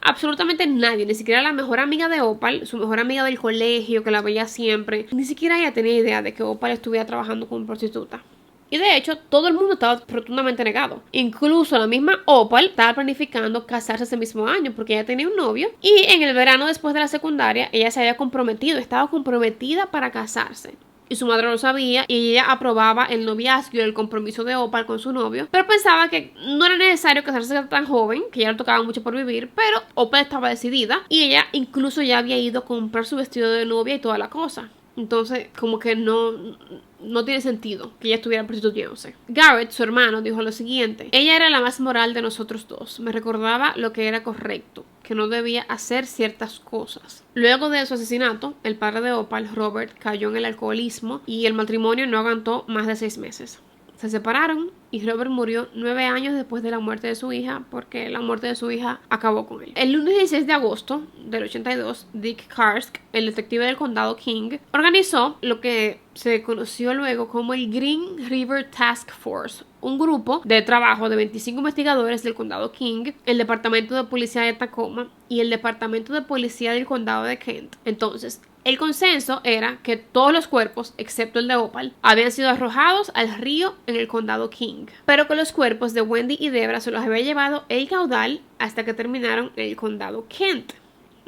Absolutamente nadie, ni siquiera la mejor amiga de Opal, su mejor amiga del colegio que la veía siempre, ni siquiera ella tenía idea de que Opal estuviera trabajando como prostituta. Y de hecho, todo el mundo estaba rotundamente negado. Incluso la misma Opal estaba planificando casarse ese mismo año porque ella tenía un novio. Y en el verano después de la secundaria, ella se había comprometido, estaba comprometida para casarse. Y su madre lo sabía y ella aprobaba el noviazgo y el compromiso de Opal con su novio, pero pensaba que no era necesario casarse tan joven, que ya le tocaba mucho por vivir, pero Opal estaba decidida y ella incluso ya había ido a comprar su vestido de novia y toda la cosa. Entonces, como que no tiene sentido que ella estuviera prostituyéndose. Garrett, su hermano, dijo lo siguiente: ella era la más moral de nosotros dos. Me recordaba lo que era correcto, que no debía hacer ciertas cosas. Luego de su asesinato, el padre de Opal, Robert, cayó en el alcoholismo y el matrimonio no aguantó más de 6 meses. Se separaron y Robert murió 9 años después de la muerte de su hija porque la muerte de su hija acabó con él. El lunes 16 de agosto del 82, Dick Karsk, el detective del condado King, organizó lo que se conoció luego como el Green River Task Force, un grupo de trabajo de 25 investigadores del condado King, el departamento de policía de Tacoma y el departamento de policía del condado de Kent. Entonces, el consenso era que todos los cuerpos, excepto el de Opal, habían sido arrojados al río en el condado King, pero que los cuerpos de Wendy y Debra se los había llevado el caudal hasta que terminaron en el condado Kent,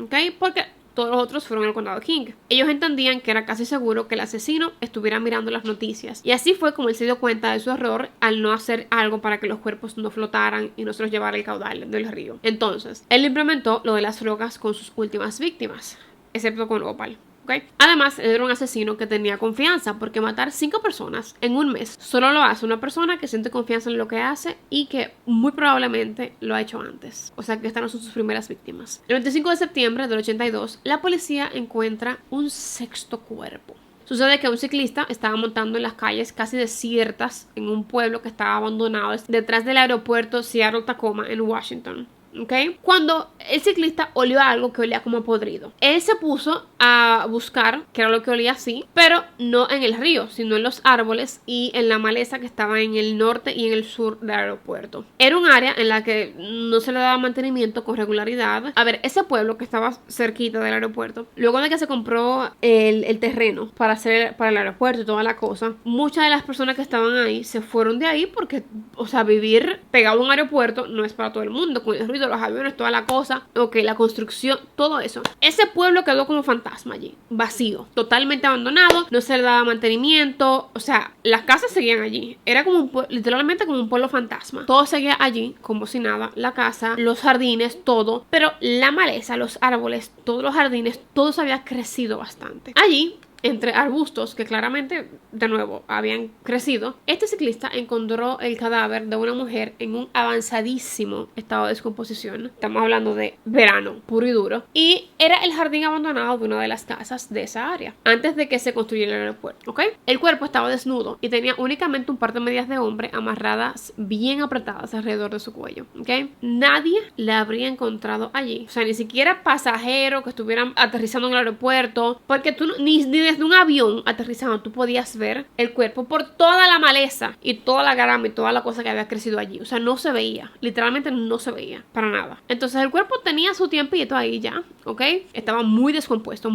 ¿ok? Porque todos los otros fueron al condado King. Ellos entendían que era casi seguro que el asesino estuviera mirando las noticias, y así fue como él se dio cuenta de su error al no hacer algo para que los cuerpos no flotaran y no se los llevara el caudal del río. Entonces, él implementó lo de las drogas con sus últimas víctimas, excepto con Opal. ¿Okay? Además, él era un asesino que tenía confianza, porque matar 5 personas en un mes solo lo hace una persona que siente confianza en lo que hace y que muy probablemente lo ha hecho antes. O sea que estas no son sus primeras víctimas. El 25 de septiembre del 82, la policía encuentra un 6º cuerpo. Sucede que un ciclista estaba montando en las calles casi desiertas en un pueblo que estaba abandonado detrás del aeropuerto Seattle-Tacoma en Washington. ¿Okay? Cuando el ciclista olió algo que olía como podrido, él se puso a buscar qué era lo que olía así, pero no en el río, sino en los árboles y en la maleza que estaba en el norte y en el sur del aeropuerto. Era un área en la que no se le daba mantenimiento con regularidad. A ver, ese pueblo que estaba cerquita del aeropuerto, luego de que se compró el terreno para el aeropuerto y toda la cosa, muchas de las personas que estaban ahí se fueron de ahí porque, o sea, vivir pegado a un aeropuerto no es para todo el mundo, con el ruido, los aviones, toda la cosa, ok, la construcción, todo eso. Ese pueblo quedó como fantasma allí, vacío, totalmente abandonado, no se le daba mantenimiento, o sea, las casas seguían allí, era como literalmente como un pueblo fantasma. Todo seguía allí, como si nada, la casa, los jardines, todo, pero la maleza, los árboles, todos los jardines, todo se había crecido bastante. Allí, entre arbustos que claramente, de nuevo, habían crecido, este ciclista encontró el cadáver de una mujer en un avanzadísimo estado de descomposición. Estamos hablando de verano, puro y duro. Y era el jardín abandonado de una de las casas de esa área, antes de que se construyera el aeropuerto, ¿ok? El cuerpo estaba desnudo y tenía únicamente un par de medias de hombre amarradas bien apretadas alrededor de su cuello, ¿ok? Nadie la habría encontrado allí. O sea, ni siquiera pasajeros que estuvieran aterrizando en el aeropuerto, porque tú ni desde un avión aterrizando tú podías ver el cuerpo por toda la maleza y toda la grama y toda la cosa que había crecido allí. O sea, no se veía, literalmente no se veía para nada. Entonces el cuerpo tenía su tiempito ahí ya, ¿ok? Estaba muy descompuesto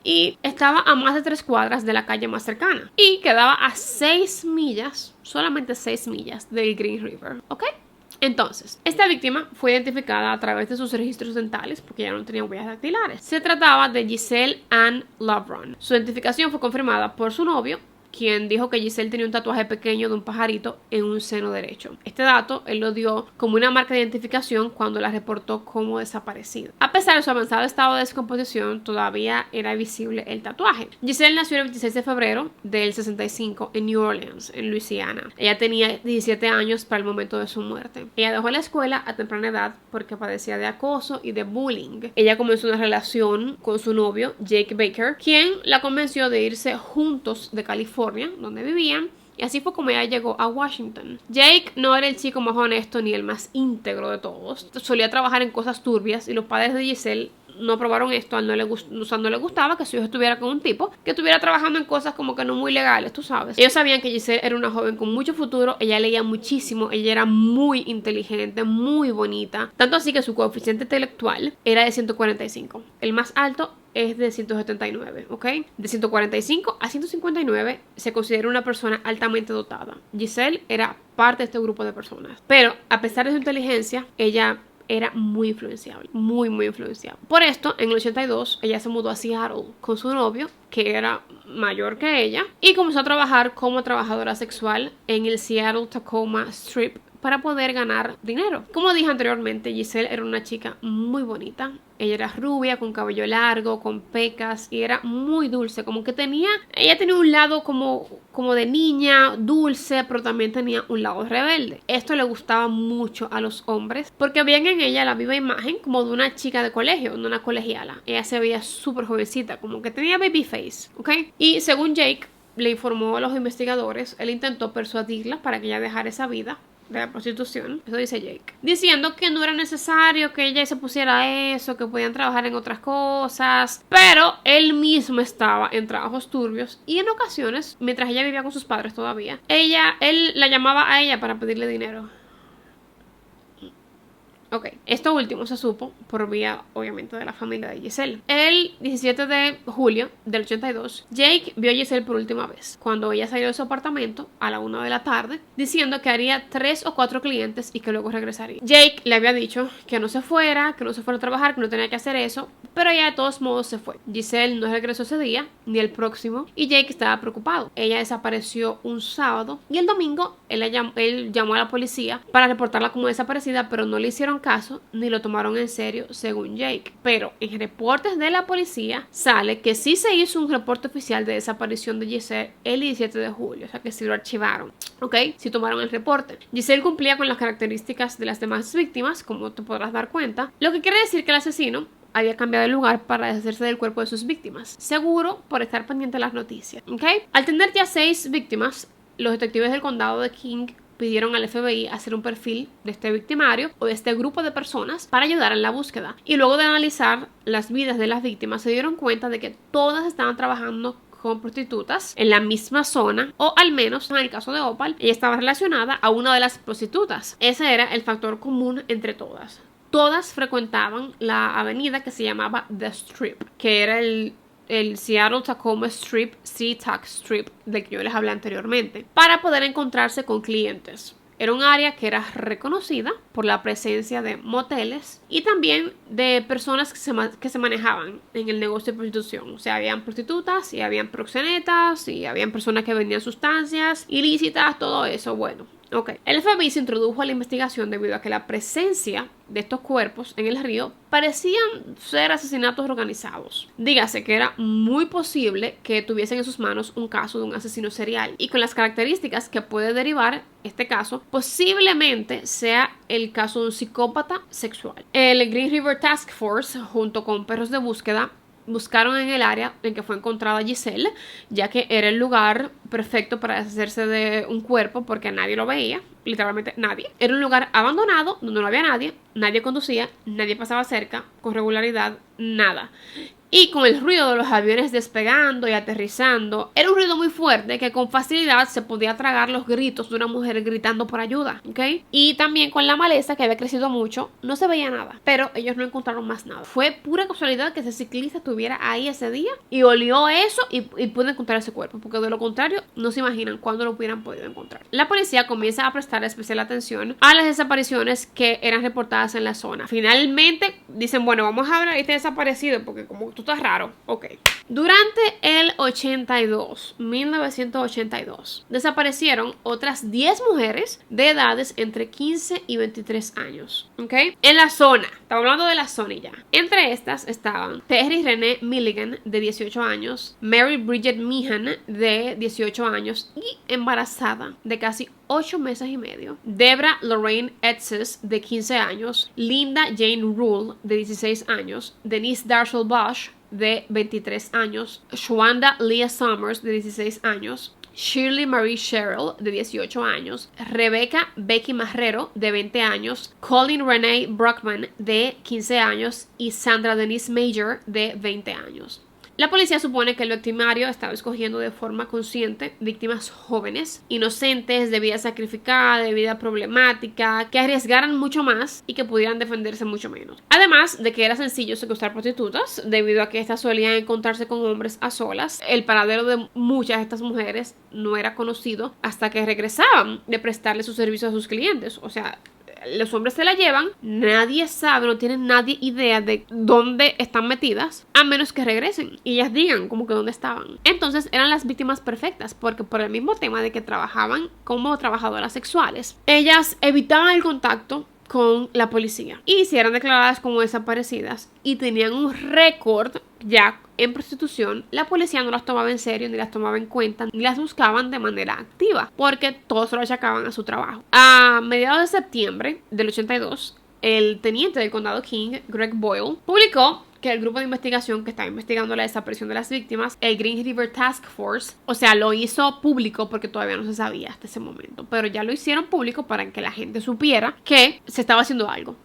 y estaba a más de 3 cuadras de la calle más cercana y quedaba a 6 millas, solamente 6 millas del Green River, ¿ok? Entonces, esta víctima fue identificada a través de sus registros dentales porque ya no tenía huellas dactilares. Se trataba de Giselle Ann Lovron. Su identificación fue confirmada por su novio, quien dijo que Giselle tenía un tatuaje pequeño de un pajarito en un seno derecho. Este dato él lo dio como una marca de identificación cuando la reportó como desaparecida. A pesar de su avanzado estado de descomposición, todavía era visible el tatuaje. Giselle nació el 26 de febrero del 65 en New Orleans, en Luisiana. Ella tenía 17 años para el momento de su muerte. Ella dejó la escuela a temprana edad porque padecía de acoso y de bullying. Ella comenzó una relación con su novio, Jake Baker, quien la convenció de irse juntos de California, donde vivían, y así fue como ella llegó a Washington. Jake no era el chico más honesto ni el más íntegro de todos. Solía trabajar en cosas turbias y los padres de Giselle no aprobaron esto. A él no le gustaba que su hijo estuviera con un tipo que estuviera trabajando en cosas como que no muy legales, tú sabes. Ellos sabían que Giselle era una joven con mucho futuro. Ella leía muchísimo, ella era muy inteligente, muy bonita, tanto así que su coeficiente intelectual era de 145. El más alto es de 179, ¿ok? De 145 a 159 se considera una persona altamente dotada. Giselle era parte de este grupo de personas. Pero a pesar de su inteligencia, ella era muy influenciable, muy influenciable. Por esto, en el 82, ella se mudó a Seattle con su novio, que era mayor que ella, y comenzó a trabajar como trabajadora sexual en el Seattle Tacoma Strip para poder ganar dinero. Como dije anteriormente, Giselle era una chica muy bonita. Ella era rubia, con cabello largo, con pecas, y era muy dulce. Como que ella tenía un lado como de niña, dulce, pero también tenía un lado rebelde. Esto le gustaba mucho a los hombres, porque veían en ella la viva imagen como de una chica de colegio, de una colegiala. Ella se veía súper jovencita, como que tenía baby face, ¿ok? Y según Jake le informó a los investigadores, él intentó persuadirla para que ella dejara esa vida de la prostitución, eso dice Jake, diciendo que no era necesario que ella se pusiera a eso, que podían trabajar en otras cosas, pero él mismo estaba en trabajos turbios y en ocasiones, mientras ella vivía con sus padres todavía, él la llamaba a ella para pedirle dinero. Ok, esto último se supo por vía, obviamente, de la familia de Giselle. El 17 de julio del 82, Jake vio a Giselle por última vez, cuando ella salió de su apartamento a la 1 de la tarde, diciendo que haría 3 o 4 clientes y que luego regresaría. Jake le había dicho que no se fuera a trabajar, que no tenía que hacer eso, pero ella de todos modos se fue. Giselle no regresó ese día, ni el próximo, y Jake estaba preocupado. Ella desapareció un sábado, y el domingo él llamó a la policía para reportarla como desaparecida, pero no le hicieron caso ni lo tomaron en serio, según Jake. Pero en reportes de la policía sale que sí se hizo un reporte oficial de desaparición de Giselle el 17 de julio, o sea que sí lo archivaron, ¿ok? Sí tomaron el reporte. Giselle cumplía con las características de las demás víctimas, como te podrás dar cuenta, lo que quiere decir que el asesino había cambiado de lugar para deshacerse del cuerpo de sus víctimas, seguro por estar pendiente de las noticias, ¿ok? Al tener ya 6 víctimas, los detectives del condado de King pidieron al FBI hacer un perfil de este victimario o de este grupo de personas para ayudar en la búsqueda. Y luego de analizar las vidas de las víctimas, se dieron cuenta de que todas estaban trabajando con prostitutas en la misma zona, o al menos en el caso de Opal, ella estaba relacionada a una de las prostitutas. Ese era el factor común entre todas. Todas frecuentaban la avenida que se llamaba The Strip, que era el Seattle Tacoma Strip, SeaTac Strip, del que yo les hablé anteriormente, para poder encontrarse con clientes. Era un área que era reconocida por la presencia de moteles y también de personas que se manejaban en el negocio de prostitución. O sea, habían prostitutas y habían proxenetas y habían personas que vendían sustancias ilícitas, todo eso. Bueno, ok. El FBI se introdujo a la investigación debido a que la presencia de estos cuerpos en el río parecían ser asesinatos organizados. Dígase que era muy posible que tuviesen en sus manos un caso de un asesino serial, y con las características que puede derivar este caso, posiblemente sea el caso de un psicópata sexual. El Green River Task Force, junto con perros de búsqueda, buscaron en el área en que fue encontrada Giselle, ya que era el lugar perfecto para deshacerse de un cuerpo porque nadie lo veía, literalmente nadie. Era un lugar abandonado donde no había nadie, nadie conducía, nadie pasaba cerca con regularidad, nada. Y con el ruido de los aviones despegando y aterrizando, era un ruido muy fuerte que con facilidad se podía tragar los gritos de una mujer gritando por ayuda, ¿ok? Y también con la maleza que había crecido mucho, no se veía nada, pero ellos no encontraron más nada. Fue pura casualidad que ese ciclista estuviera ahí ese día y olió eso y pudo encontrar ese cuerpo, porque de lo contrario no se imaginan cuándo lo hubieran podido encontrar. La policía comienza a prestar especial atención a las desapariciones que eran reportadas en la zona. Finalmente dicen, bueno, vamos a ver este desaparecido porque como tú estás raro, ok. Durante el 1982, desaparecieron otras 10 mujeres de edades entre 15 y 23 años, ok. En la zona, estamos hablando de la zona ya. Entre estas estaban Terry Renee Milligan, de 18 años, Mary Bridget Meehan, de 18 años y embarazada de casi 8 meses y medio, Debra Lorraine Etzes, de 15 años, Linda Jane Rule, de 16 años, Denise Darcel Bosch, de 23 años, Shwanda Leah Summers, de 16 años, Shirley Marie Sherrill, de 18 años, Rebecca Becky Marrero, de 20 años, Colin Renee Brockman, de 15 años y Sandra Denise Major, de 20 años. La policía supone que el victimario estaba escogiendo de forma consciente víctimas jóvenes, inocentes, de vida sacrificada, de vida problemática, que arriesgaran mucho más y que pudieran defenderse mucho menos. Además de que era sencillo secuestrar prostitutas, debido a que estas solían encontrarse con hombres a solas. El paradero de muchas de estas mujeres no era conocido hasta que regresaban de prestarle sus servicios a sus clientes. O sea, los hombres se la llevan, nadie sabe, no tienen nadie idea de dónde están metidas, a menos que regresen y ellas digan como que dónde estaban. Entonces eran las víctimas perfectas, porque por el mismo tema de que trabajaban como trabajadoras sexuales, ellas evitaban el contacto con la policía y si eran declaradas como desaparecidas y tenían un récord ya en prostitución, la policía no las tomaba en serio, ni las tomaba en cuenta, ni las buscaban de manera activa, porque todos se lo achacaban a su trabajo. A mediados de septiembre del 82, el teniente del condado King, Greg Boyle, publicó que el grupo de investigación que estaba investigando la desaparición de las víctimas, el Green River Task Force, o sea, lo hizo público porque todavía no se sabía hasta ese momento, pero ya lo hicieron público para que la gente supiera que se estaba haciendo algo,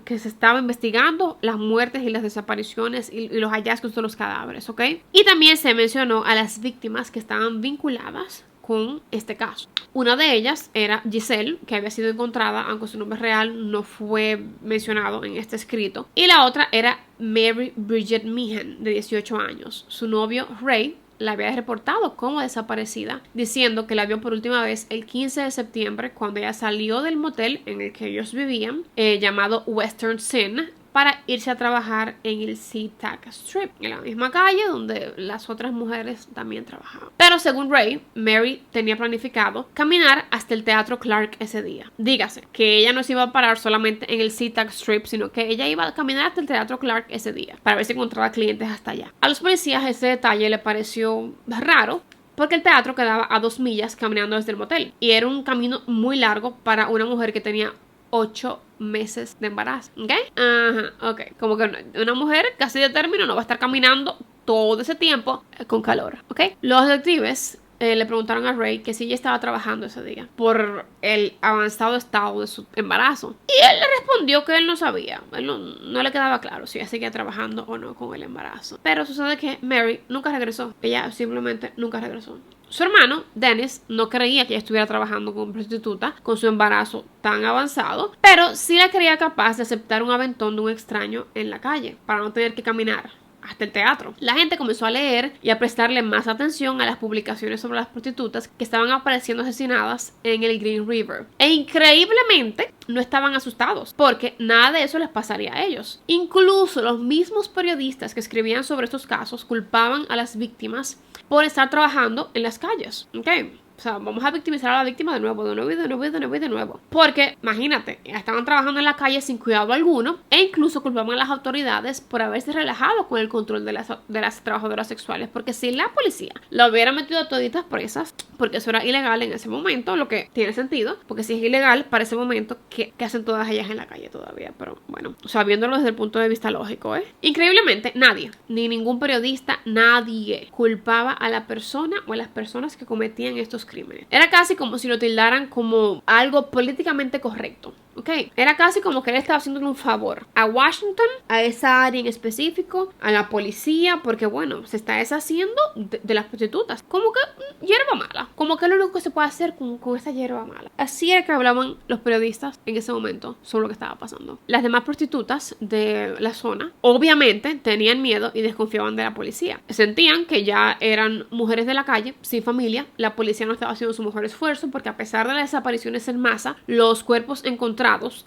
que se estaba investigando las muertes y las desapariciones y los hallazgos de los cadáveres, ¿ok? Y también se mencionó a las víctimas que estaban vinculadas con este caso. Una de ellas era Giselle, que había sido encontrada, aunque su nombre real no fue mencionado en este escrito. Y la otra era Mary Bridget Meehan, de 18 años. Su novio Ray la había reportado como desaparecida, diciendo que la vio por última vez el 15 de septiembre cuando ella salió del motel en el que ellos vivían, llamado Western Sin, para irse a trabajar en el SeaTac Strip, en la misma calle donde las otras mujeres también trabajaban. Pero según Ray, Mary tenía planificado caminar hasta el Teatro Clark ese día. Dígase que ella no se iba a parar solamente en el SeaTac Strip, sino que ella iba a caminar hasta el Teatro Clark ese día para ver si encontraba clientes hasta allá. A los policías ese detalle le pareció raro, porque el teatro quedaba a 2 millas caminando desde el motel y era un camino muy largo para una mujer que tenía 8 meses de embarazo, ¿ok? Ajá, ok. Como que una mujer casi de término no va a estar caminando todo ese tiempo con calor, ¿ok? Los detectives le preguntaron a Ray que si ella estaba trabajando ese día por el avanzado estado de su embarazo. Y él le respondió que él no sabía. Él no le quedaba claro si ella seguía trabajando o no con el embarazo. Pero sucede que Mary nunca regresó. Ella simplemente nunca regresó. Su hermano, Dennis, no creía que ella estuviera trabajando como prostituta con su embarazo tan avanzado, pero sí la creía capaz de aceptar un aventón de un extraño en la calle para no tener que caminar hasta el teatro. La gente comenzó a leer y a prestarle más atención a las publicaciones sobre las prostitutas que estaban apareciendo asesinadas en el Green River. E increíblemente no estaban asustados, porque nada de eso les pasaría a ellos. Incluso los mismos periodistas que escribían sobre estos casos culpaban a las víctimas por estar trabajando en las calles. ¿Okay? O sea, vamos a victimizar a la víctima de nuevo. Porque, imagínate, estaban trabajando en la calle sin cuidado alguno e incluso culpaban a las autoridades por haberse relajado con el control de las trabajadoras sexuales. Porque si la policía la hubiera metido toditas presas, porque eso era ilegal en ese momento, lo que tiene sentido, porque si es ilegal para ese momento, ¿qué hacen todas ellas en la calle todavía? Pero bueno, o sea, viéndolo desde el punto de vista lógico, Increíblemente, nadie, ni ningún periodista, nadie culpaba a la persona o a las personas que cometían estos crímenes. Era casi como si lo tildaran como algo políticamente correcto. ¿Ok? Era casi como que él estaba haciéndole un favor a Washington, a esa área en específico, a la policía, porque bueno, se está deshaciendo de las prostitutas. Como que hierba mala. Como que es lo único que se puede hacer con esta hierba mala. Así era que hablaban los periodistas en ese momento sobre lo que estaba pasando. Las demás prostitutas de la zona, obviamente, tenían miedo y desconfiaban de la policía. Sentían que ya eran mujeres de la calle, sin familia. La policía no estaba haciendo su mejor esfuerzo porque a pesar de las desapariciones en masa, los cuerpos encontrados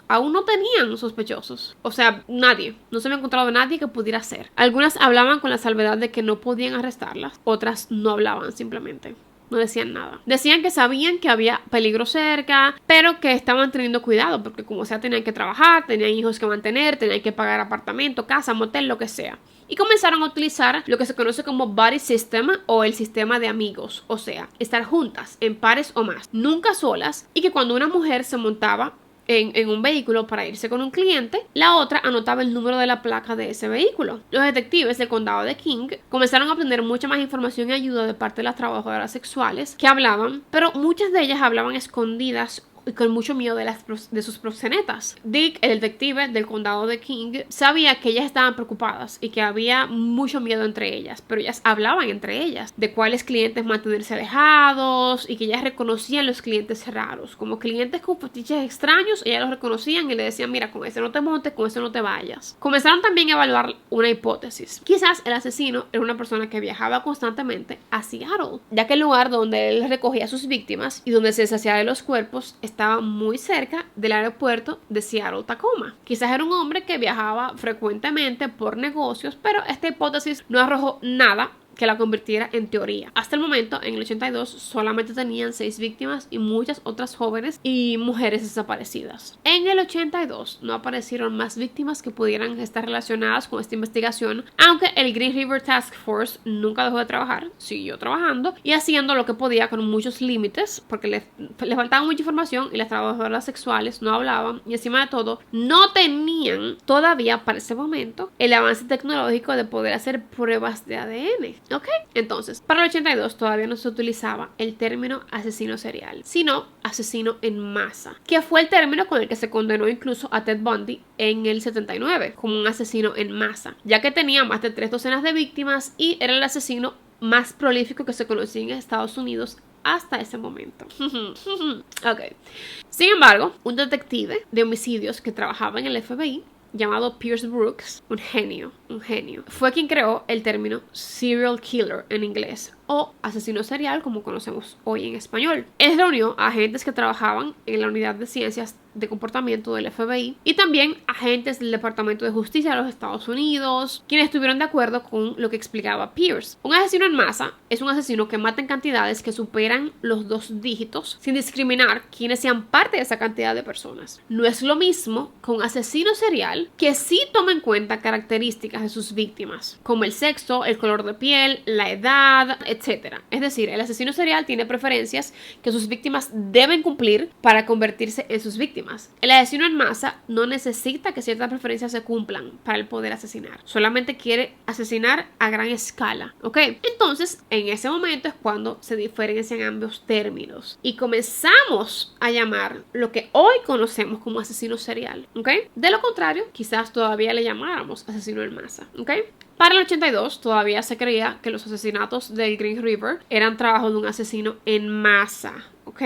aún no tenían sospechosos. O sea, nadie. No se había encontrado nadie que pudiera ser. Algunas hablaban con la salvedad de que no podían arrestarlas. Otras no hablaban simplemente. No decían nada. Decían que sabían que había peligro cerca, pero que estaban teniendo cuidado porque como sea tenían que trabajar, tenían hijos que mantener, tenían que pagar apartamento, casa, motel, lo que sea. Y comenzaron a utilizar lo que se conoce como buddy system o el sistema de amigos. O sea, estar juntas, en pares o más, nunca solas, y que cuando una mujer se montaba en un vehículo para irse con un cliente, la otra anotaba el número de la placa de ese vehículo. Los detectives del condado de King comenzaron a obtener mucha más información y ayuda de parte de las trabajadoras sexuales que hablaban, pero muchas de ellas hablaban escondidas y con mucho miedo de sus proxenetas. Dick, el detective del condado de King, sabía que ellas estaban preocupadas y que había mucho miedo entre ellas, pero ellas hablaban entre ellas de cuáles clientes mantenerse alejados y que ellas reconocían los clientes raros, como clientes con fetiches extraños, ellas los reconocían y le decían, mira, con ese no te montes, con ese no te vayas. Comenzaron también a evaluar una hipótesis. Quizás el asesino era una persona que viajaba constantemente a Seattle, ya que el lugar donde él recogía a sus víctimas y donde se deshacía de los cuerpos estaba muy cerca del aeropuerto de Seattle-Tacoma. Quizás era un hombre que viajaba frecuentemente por negocios, pero esta hipótesis no arrojó nada que la convirtiera en teoría. Hasta el momento, en el 82, solamente tenían 6 víctimas y muchas otras jóvenes y mujeres desaparecidas. En el 82 no aparecieron más víctimas que pudieran estar relacionadas con esta investigación, aunque el Green River Task Force nunca dejó de trabajar, siguió trabajando y haciendo lo que podía con muchos límites, porque le faltaba mucha información y las trabajadoras sexuales no hablaban y encima de todo no tenían todavía para ese momento el avance tecnológico de poder hacer pruebas de ADN. ¿Ok? Entonces, para el 82 todavía no se utilizaba el término asesino serial, sino asesino en masa, que fue el término con el que se condenó incluso a Ted Bundy en el 79 como un asesino en masa, ya que tenía más de 3 docenas de víctimas y era el asesino más prolífico que se conocía en Estados Unidos hasta ese momento. Ok. Sin embargo, un detective de homicidios que trabajaba en el FBI llamado Pierce Brooks, un genio, fue quien creó el término serial killer en inglés o asesino serial como conocemos hoy en español. Él reunió a agentes que trabajaban en la unidad de ciencias de comportamiento del FBI y también agentes del Departamento de Justicia de los Estados Unidos, quienes estuvieron de acuerdo con lo que explicaba Pierce. Un asesino en masa es un asesino que mata en cantidades que superan los 2 dígitos sin discriminar quienes sean parte de esa cantidad de personas. No es lo mismo que un asesino serial que sí toma en cuenta características de sus víctimas, como el sexo, el color de piel, la edad, etc. Es decir, el asesino serial tiene preferencias que sus víctimas deben cumplir para convertirse en sus víctimas. El asesino en masa no necesita que ciertas preferencias se cumplan para el poder asesinar. Solamente quiere asesinar a gran escala. ¿Ok? Entonces, en ese momento es cuando se diferencian ambos términos y comenzamos a llamar lo que hoy conocemos como asesino serial. ¿Ok? De lo contrario, quizás todavía le llamáramos asesino en masa. ¿Ok? Para el 82 todavía se creía que los asesinatos del Green River eran trabajo de un asesino en masa. ¿Ok?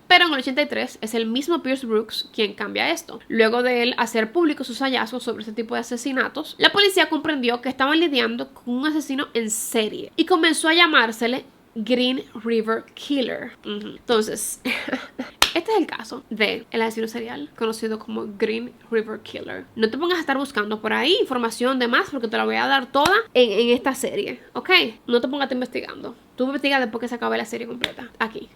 Pero en el 83 es el mismo Pierce Brooks quien cambia esto. Luego de él hacer públicos sus hallazgos sobre este tipo de asesinatos, la policía comprendió que estaban lidiando con un asesino en serie y comenzó a llamársele Green River Killer. Entonces, este es el caso del asesino serial conocido como Green River Killer. No te pongas a estar buscando por ahí información de más porque te la voy a dar toda en esta serie, ¿ok? No te pongas a estar investigando. Tú investigas después que se acabe la serie completa. Aquí.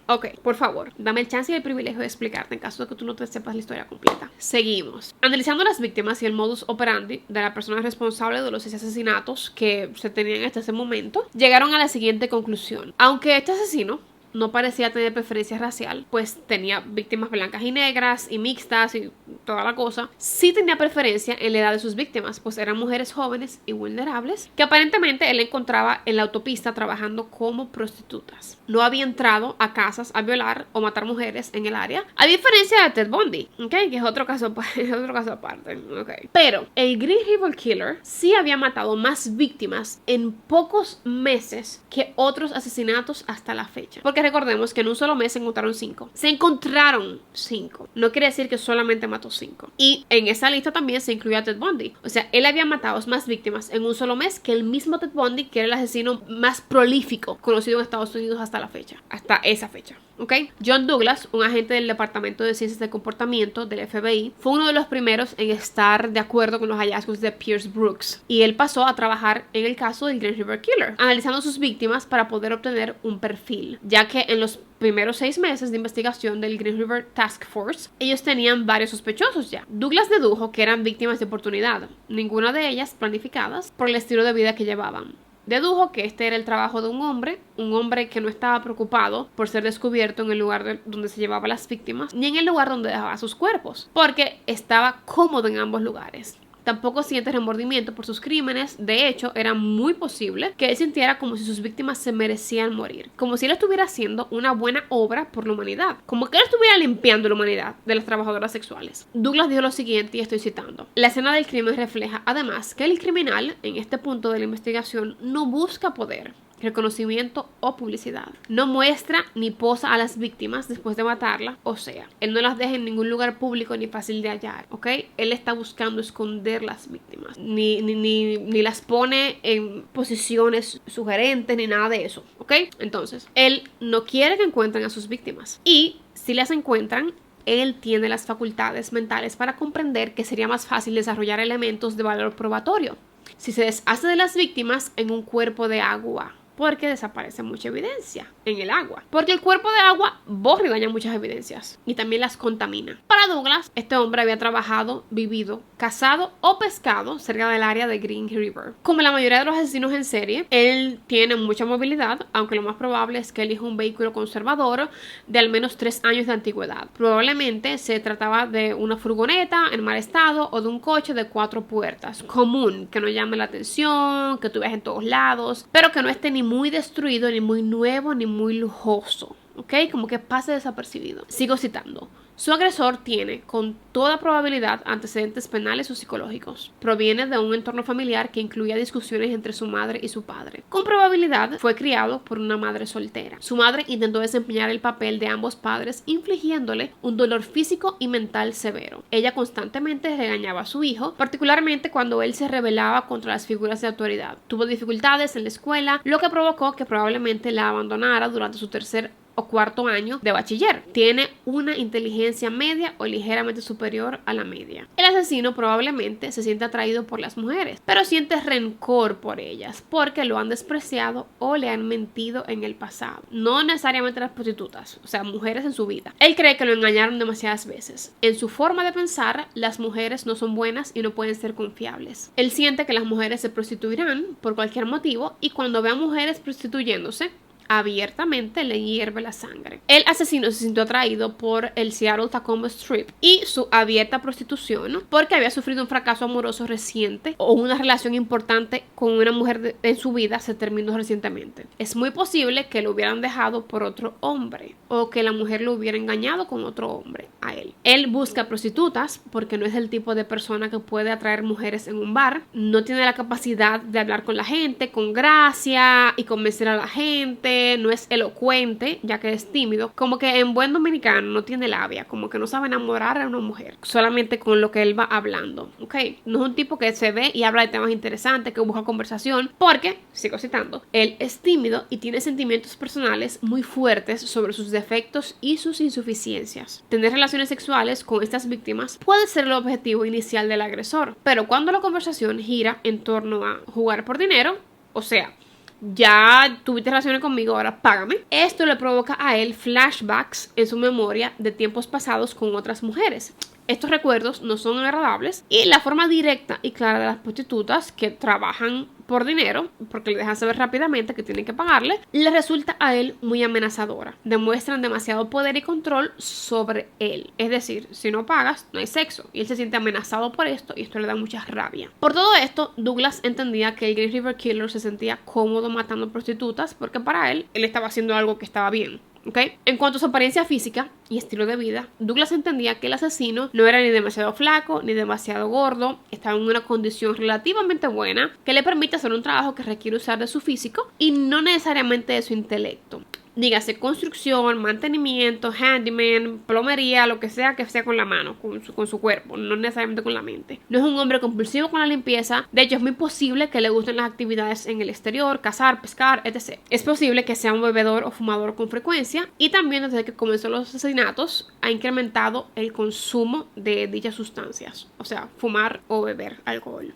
Ok, por favor, dame el chance y el privilegio de explicarte en caso de que tú no te sepas la historia completa. Seguimos. Analizando las víctimas y el modus operandi de la persona responsable de los 6 asesinatos que se tenían hasta ese momento, llegaron a la siguiente conclusión. Aunque este asesino no parecía tener preferencia racial, pues tenía víctimas blancas y negras y mixtas y toda la cosa, sí tenía preferencia en la edad de sus víctimas, pues eran mujeres jóvenes y vulnerables que aparentemente él encontraba en la autopista trabajando como prostitutas. No había entrado a casas a violar o matar mujeres en el área, a diferencia de Ted Bundy, ¿okay? Que es otro caso aparte, ¿okay? Pero el Green River Killer sí había matado más víctimas en pocos meses que otros asesinatos hasta la fecha, porque recordemos que en un solo mes se encontraron 5. Se encontraron 5. No quiere decir que solamente mató 5. Y en esa lista también se incluía a Ted Bundy. O sea, él había matado más víctimas en un solo mes que el mismo Ted Bundy, que era el asesino más prolífico conocido en Estados Unidos hasta la fecha. Hasta esa fecha. ¿Ok? John Douglas, un agente del Departamento de Ciencias de Comportamiento del FBI, fue uno de los primeros en estar de acuerdo con los hallazgos de Pierce Brooks. Y él pasó a trabajar en el caso del Green River Killer, analizando sus víctimas para poder obtener un perfil, ya que en los primeros 6 meses de investigación del Green River Task Force, ellos tenían varios sospechosos ya. Douglas dedujo que eran víctimas de oportunidad, ninguna de ellas planificadas por el estilo de vida que llevaban. Dedujo que este era el trabajo de un hombre que no estaba preocupado por ser descubierto en el lugar donde se llevaba las víctimas, ni en el lugar donde dejaba sus cuerpos, porque estaba cómodo en ambos lugares. Tampoco siente remordimiento por sus crímenes. De hecho, era muy posible que él sintiera como si sus víctimas se merecían morir, como si él estuviera haciendo una buena obra por la humanidad, como que él estuviera limpiando la humanidad de las trabajadoras sexuales. Douglas dijo lo siguiente, y estoy citando: la escena del crimen refleja además que el criminal en este punto de la investigación no busca poder, reconocimiento o publicidad. No muestra ni posa a las víctimas después de matarlas, o sea, él no las deja en ningún lugar público ni fácil de hallar, ¿ok? Él está buscando esconder las víctimas, ni las pone en posiciones sugerentes ni nada de eso, ¿ok? Entonces, él no quiere que encuentren a sus víctimas, y si las encuentran, él tiene las facultades mentales para comprender que sería más fácil desarrollar elementos de valor probatorio si se deshace de las víctimas en un cuerpo de agua, porque desaparece mucha evidencia en el agua. Porque el cuerpo de agua borra y daña muchas evidencias y también las contamina. Para Douglas, este hombre había trabajado, vivido, cazado o pescado cerca del área de Green River. Como la mayoría de los asesinos en serie, él tiene mucha movilidad, aunque lo más probable es que elija un vehículo conservador de al menos 3 años de antigüedad. Probablemente se trataba de una furgoneta en mal estado o de un coche de 4 puertas, común, que no llame la atención, que tú veas en todos lados, pero que no esté ni muy destruido, ni muy nuevo, ni muy lujoso, ¿ok? Como que pase desapercibido. Sigo citando. Su agresor tiene, con toda probabilidad, antecedentes penales o psicológicos. Proviene de un entorno familiar que incluía discusiones entre su madre y su padre. Con probabilidad, fue criado por una madre soltera. Su madre intentó desempeñar el papel de ambos padres, infligiéndole un dolor físico y mental severo. Ella constantemente regañaba a su hijo, particularmente cuando él se rebelaba contra las figuras de autoridad. Tuvo dificultades en la escuela, lo que provocó que probablemente la abandonara durante su tercer o 4º año de bachiller. Tiene una inteligencia media o ligeramente superior a la media. El asesino probablemente se siente atraído por las mujeres, pero siente rencor por ellas porque lo han despreciado o le han mentido en el pasado. No necesariamente las prostitutas, o sea, mujeres en su vida. Él cree que lo engañaron demasiadas veces. En su forma de pensar, las mujeres no son buenas y no pueden ser confiables. Él siente que las mujeres se prostituirán por cualquier motivo, y cuando ve a mujeres prostituyéndose, abiertamente le hierve la sangre. El asesino se sintió atraído por el Seattle Tacoma Strip y su abierta prostitución porque había sufrido un fracaso amoroso reciente, o una relación importante con una mujer en su vida se terminó recientemente. Es muy posible que lo hubieran dejado por otro hombre, o que la mujer lo hubiera engañado con otro hombre a él. Él busca prostitutas porque no es el tipo de persona que puede atraer mujeres en un bar. No tiene la capacidad de hablar con la gente con gracia y convencer a la gente. No es elocuente, ya que es tímido. Como que en buen dominicano no tiene labia, como que no sabe enamorar a una mujer solamente con lo que él va hablando, ¿ok? No es un tipo que se ve y habla de temas interesantes, que busca conversación, porque, sigo citando, él es tímido y tiene sentimientos personales muy fuertes sobre sus defectos y sus insuficiencias. Tener relaciones sexuales con estas víctimas puede ser el objetivo inicial del agresor, pero cuando la conversación gira en torno a jugar por dinero, o sea, ya tuviste relaciones conmigo, ahora págame. Esto le provoca a él flashbacks en su memoria de tiempos pasados con otras mujeres. Estos recuerdos no son agradables y la forma directa y clara de las prostitutas que trabajan por dinero, porque le dejan saber rápidamente que tienen que pagarle, le resulta a él muy amenazadora. Demuestran demasiado poder y control sobre él. Es decir, si no pagas, no hay sexo. Y él se siente amenazado por esto y esto le da mucha rabia. Por todo esto, Douglas entendía que el Green River Killer se sentía cómodo matando prostitutas porque para él estaba haciendo algo que estaba bien. ¿Okay? En cuanto a su apariencia física y estilo de vida, Douglas entendía que el asesino no era ni demasiado flaco ni demasiado gordo, estaba en una condición relativamente buena que le permite hacer un trabajo que requiere usar de su físico y no necesariamente de su intelecto. Dígase construcción, mantenimiento, handyman, plomería, lo que sea con la mano, con su cuerpo, no necesariamente con la mente. No es un hombre compulsivo con la limpieza, de hecho es muy posible que le gusten las actividades en el exterior, cazar, pescar, etc. Es posible que sea un bebedor o fumador con frecuencia y también desde que comenzó los asesinatos ha incrementado el consumo de dichas sustancias, o sea, fumar o beber alcohol.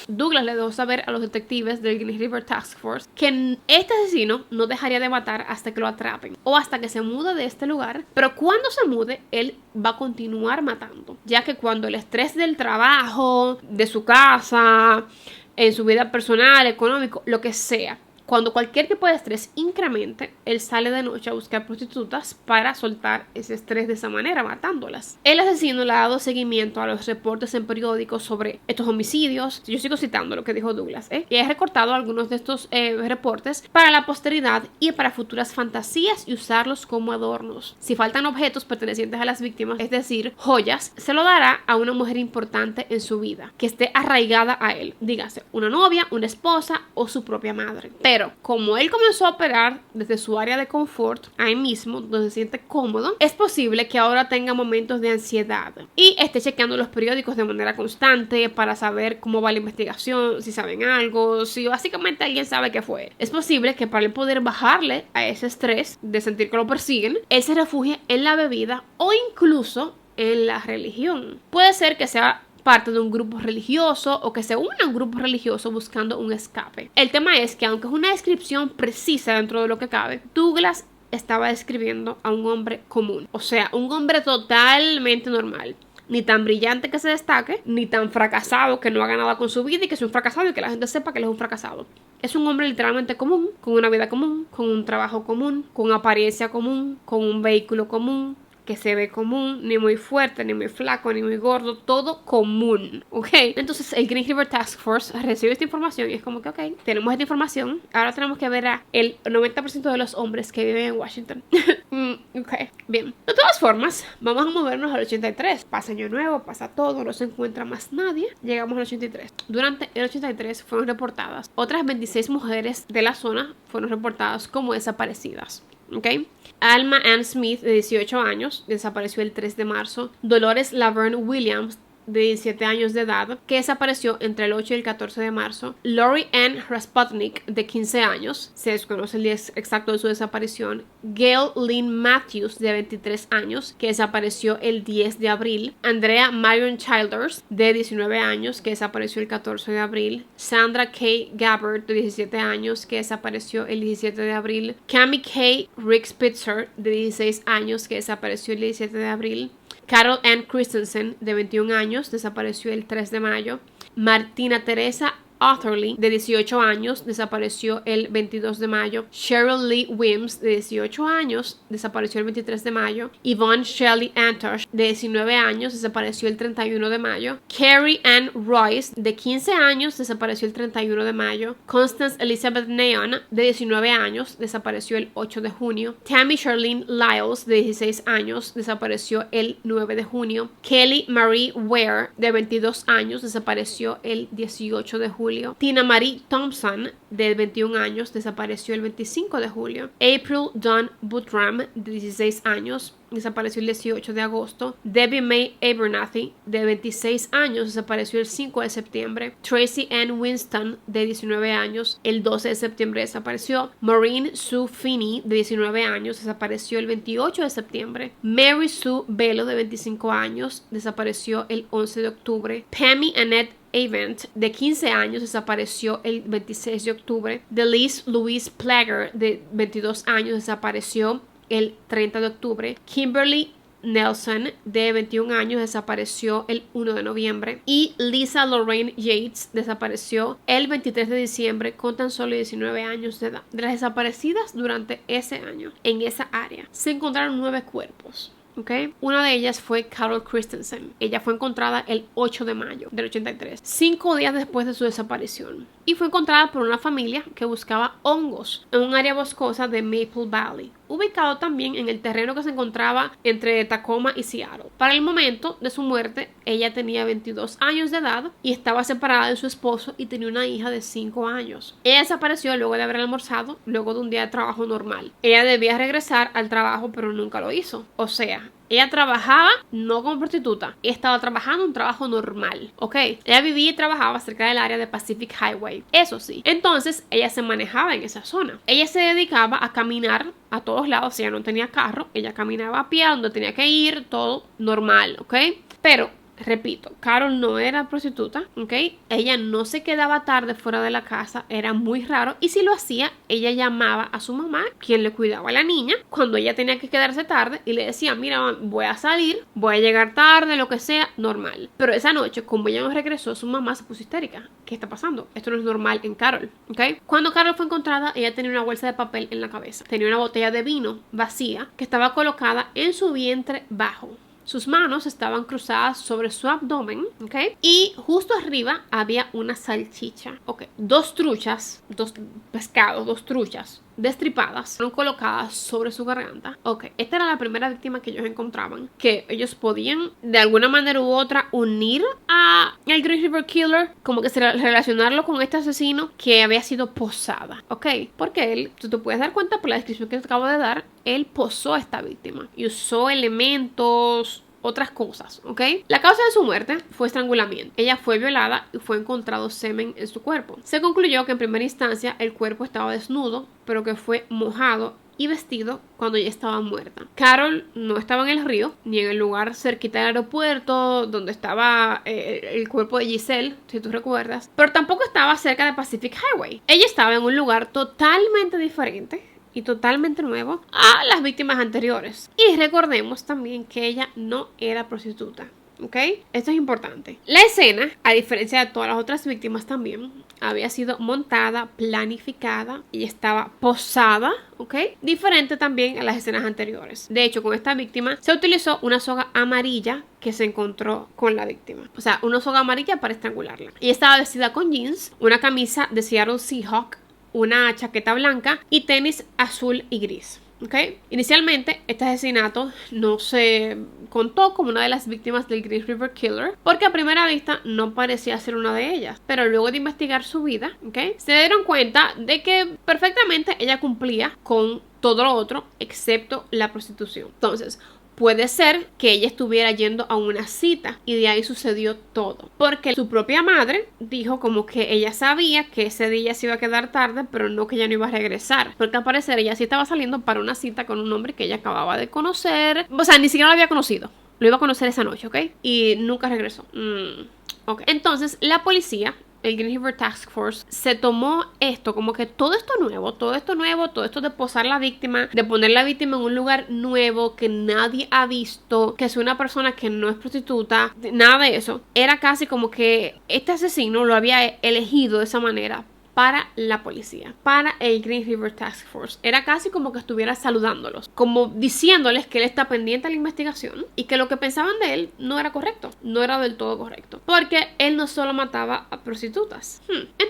Douglas le dejó saber a los detectives del Green River Task Force que este asesino no dejaría de matar hasta que lo atrapen o hasta que se mude de este lugar, pero cuando se mude él va a continuar matando, ya que cuando el estrés del trabajo, de su casa, en su vida personal, económico, lo que sea, cuando cualquier tipo de estrés incremente, él sale de noche a buscar prostitutas para soltar ese estrés de esa manera, matándolas. El asesino le ha dado seguimiento a los reportes en periódicos sobre estos homicidios. Yo sigo citando lo que dijo Douglas, y ha recortado algunos de estos reportes para la posteridad y para futuras fantasías y usarlos como adornos. Si faltan objetos pertenecientes a las víctimas, es decir, joyas, se lo dará a una mujer importante en su vida, que esté arraigada a él, dígase, una novia, una esposa o su propia madre. Pero como él comenzó a operar desde su área de confort, ahí mismo, donde se siente cómodo, es posible que ahora tenga momentos de ansiedad y esté chequeando los periódicos de manera constante para saber cómo va la investigación, si saben algo, si básicamente alguien sabe qué fue. Es posible que para él poder bajarle a ese estrés de sentir que lo persiguen, él se refugie en la bebida o incluso en la religión. Puede ser que sea parte de un grupo religioso o que se una a un grupo religioso buscando un escape. El tema es que aunque es una descripción precisa dentro de lo que cabe, Douglas estaba describiendo a un hombre común, o sea, un hombre totalmente normal. Ni tan brillante que se destaque, ni tan fracasado que no haga nada con su vida y que es un fracasado y que la gente sepa que él es un fracasado. Es un hombre literalmente común, con una vida común, con un trabajo común, con apariencia común, con un vehículo común, que se ve común, ni muy fuerte, ni muy flaco, ni muy gordo, todo común, ¿ok? Entonces el Green River Task Force recibe esta información y es como que, ok, tenemos esta información, ahora tenemos que ver a el 90% de los hombres que viven en Washington. Ok, bien. De todas formas, vamos a movernos al 83. Pasa año nuevo, pasa todo, no se encuentra más nadie. Llegamos al 83. Durante el 83 fueron reportadas otras 26 mujeres de la zona fueron reportadas como desaparecidas. ¿Ok? Alma Ann Smith, de 18 años, desapareció el 3 de marzo. Dolores Laverne Williams, de 17 años de edad, que desapareció entre el 8 y el 14 de marzo. Lori Ann Rasputnik, de 15 años, se desconoce el día exacto de su desaparición. Gail Lynn Matthews, de 23 años, que desapareció el 10 de abril. Andrea Marion Childers, de 19 años, que desapareció el 14 de abril. Sandra K. Gabbard, de 17 años, que desapareció el 17 de abril. Cami K. Rick-Spitzer, de 16 años, que desapareció el 17 de abril. Carol Ann Christensen, de 21 años, desapareció el 3 de mayo. Martina Teresa Otherly, de 18 años, desapareció el 22 de mayo. Cheryl Lee Wims, de 18 años, desapareció el 23 de mayo. Yvonne Shelley Antosh, de 19 años, desapareció el 31 de mayo. Carrie Ann Royce, de 15 años, desapareció el 31 de mayo. Constance Elizabeth Neon, de 19 años, desapareció el 8 de junio. Tammy Charlene Lyles, de 16 años, desapareció el 9 de junio. Kelly Marie Ware, de 22 años, desapareció el 18 de julio. Tina Marie Thompson, de 21 años, desapareció el 25 de julio. April Dawn Buttram, de 16 años, desapareció el 18 de agosto. Debbie Mae Abernathy, de 26 años, desapareció el 5 de septiembre. Tracy Ann Winston, de 19 años, el 12 de septiembre desapareció. Maureen Sue Finney, de 19 años, desapareció el 28 de septiembre. Mary Sue Bello, de 25 años, desapareció el 11 de octubre. Pammy Annette Avant, de 15 años, desapareció el 26 de octubre. Delise Louise Plager, de 22 años, desapareció el 30 de octubre. Kimberly Nelson, de 21 años, desapareció el 1 de noviembre. Y Lisa Lorraine Yates desapareció el 23 de diciembre con tan solo 19 años de edad. De las desaparecidas durante ese año, en esa área, se encontraron 9 cuerpos. Okay. Una de ellas fue Carol Christensen. Ella fue encontrada el 8 de mayo del 83, 5 días después de su desaparición. Y fue encontrada por una familia que buscaba hongos en un área boscosa de Maple Valley, ubicado también en el terreno que se encontraba entre Tacoma y Seattle. Para el momento de su muerte, ella tenía 22 años de edad y estaba separada de su esposo y tenía una hija de 5 años. Ella desapareció luego de haber almorzado, luego de un día de trabajo normal. Ella debía regresar al trabajo, pero nunca lo hizo. O sea, ella trabajaba no como prostituta, ella estaba trabajando un trabajo normal, ¿ok? Ella vivía y trabajaba cerca del área de Pacific Highway, eso sí. Entonces, ella se manejaba en esa zona. Ella se dedicaba a caminar a todos lados, ella no tenía carro, ella caminaba a pie a donde tenía que ir, todo normal, ¿ok? Pero repito, Carol no era prostituta, ¿ok? Ella no se quedaba tarde fuera de la casa, era muy raro. Y si lo hacía, ella llamaba a su mamá, quien le cuidaba a la niña, cuando ella tenía que quedarse tarde y le decía, mira, voy a salir, voy a llegar tarde, lo que sea, normal. Pero esa noche, como ella no regresó, su mamá se puso histérica. ¿Qué está pasando? Esto no es normal en Carol, ¿ok? Cuando Carol fue encontrada, ella tenía una bolsa de papel en la cabeza. Tenía una botella de vino vacía que estaba colocada en su vientre bajo. Sus manos estaban cruzadas sobre su abdomen, ¿ok? Y justo arriba había una salchicha, ¿ok? 2 truchas, 2 pescados, 2 truchas destripadas, fueron colocadas sobre su garganta. Ok, esta era la primera víctima que ellos encontraban, que ellos podían de alguna manera u otra unir a el Green River Killer, como que relacionarlo con este asesino que había sido posada, ok, porque él, tú te puedes dar cuenta por la descripción que te acabo de dar, él posó a esta víctima y usó elementos, otras cosas, ¿ok? La causa de su muerte fue estrangulamiento. Ella fue violada y fue encontrado semen en su cuerpo. Se concluyó que en primera instancia el cuerpo estaba desnudo, pero que fue mojado y vestido cuando ella estaba muerta. Carol no estaba en el río, ni en el lugar cerquita del aeropuerto donde estaba el cuerpo de Giselle, si tú recuerdas, pero tampoco estaba cerca de Pacific Highway. Ella estaba en un lugar totalmente diferente y totalmente nuevo a las víctimas anteriores. Y recordemos también que ella no era prostituta, ¿ok? Esto es importante. La escena, a diferencia de todas las otras víctimas también, había sido montada, planificada y estaba posada, ¿ok? Diferente también a las escenas anteriores. De hecho, con esta víctima se utilizó una soga amarilla que se encontró con la víctima. O sea, una soga amarilla para estrangularla. Y estaba vestida con jeans, una camisa de Seattle Seahawk, una chaqueta blanca y tenis azul y gris. ¿Okay? Inicialmente, este asesinato no se contó como una de las víctimas del Green River Killer porque a primera vista no parecía ser una de ellas, pero luego de investigar su vida, ¿okay?, se dieron cuenta de que perfectamente ella cumplía con todo lo otro excepto la prostitución. Entonces, puede ser que ella estuviera yendo a una cita y de ahí sucedió todo. Porque su propia madre dijo como que ella sabía que ese día se iba a quedar tarde, pero no que ella no iba a regresar. Porque al parecer ella sí estaba saliendo para una cita con un hombre que ella acababa de conocer. O sea, ni siquiera lo había conocido. Lo iba a conocer esa noche, ¿ok? Y nunca regresó. Ok. Entonces, la policía, el Green River Task Force, se tomó esto como que todo esto de posar la víctima, de poner la víctima en un lugar nuevo que nadie ha visto, que es una persona que no es prostituta, nada de eso. Era casi como que este asesino lo había elegido de esa manera para la policía, para el Green River Task Force. Era casi como que estuviera saludándolos, como diciéndoles que él está pendiente a la investigación y que lo que pensaban de él no era correcto, no era del todo correcto, porque él no solo mataba a prostitutas.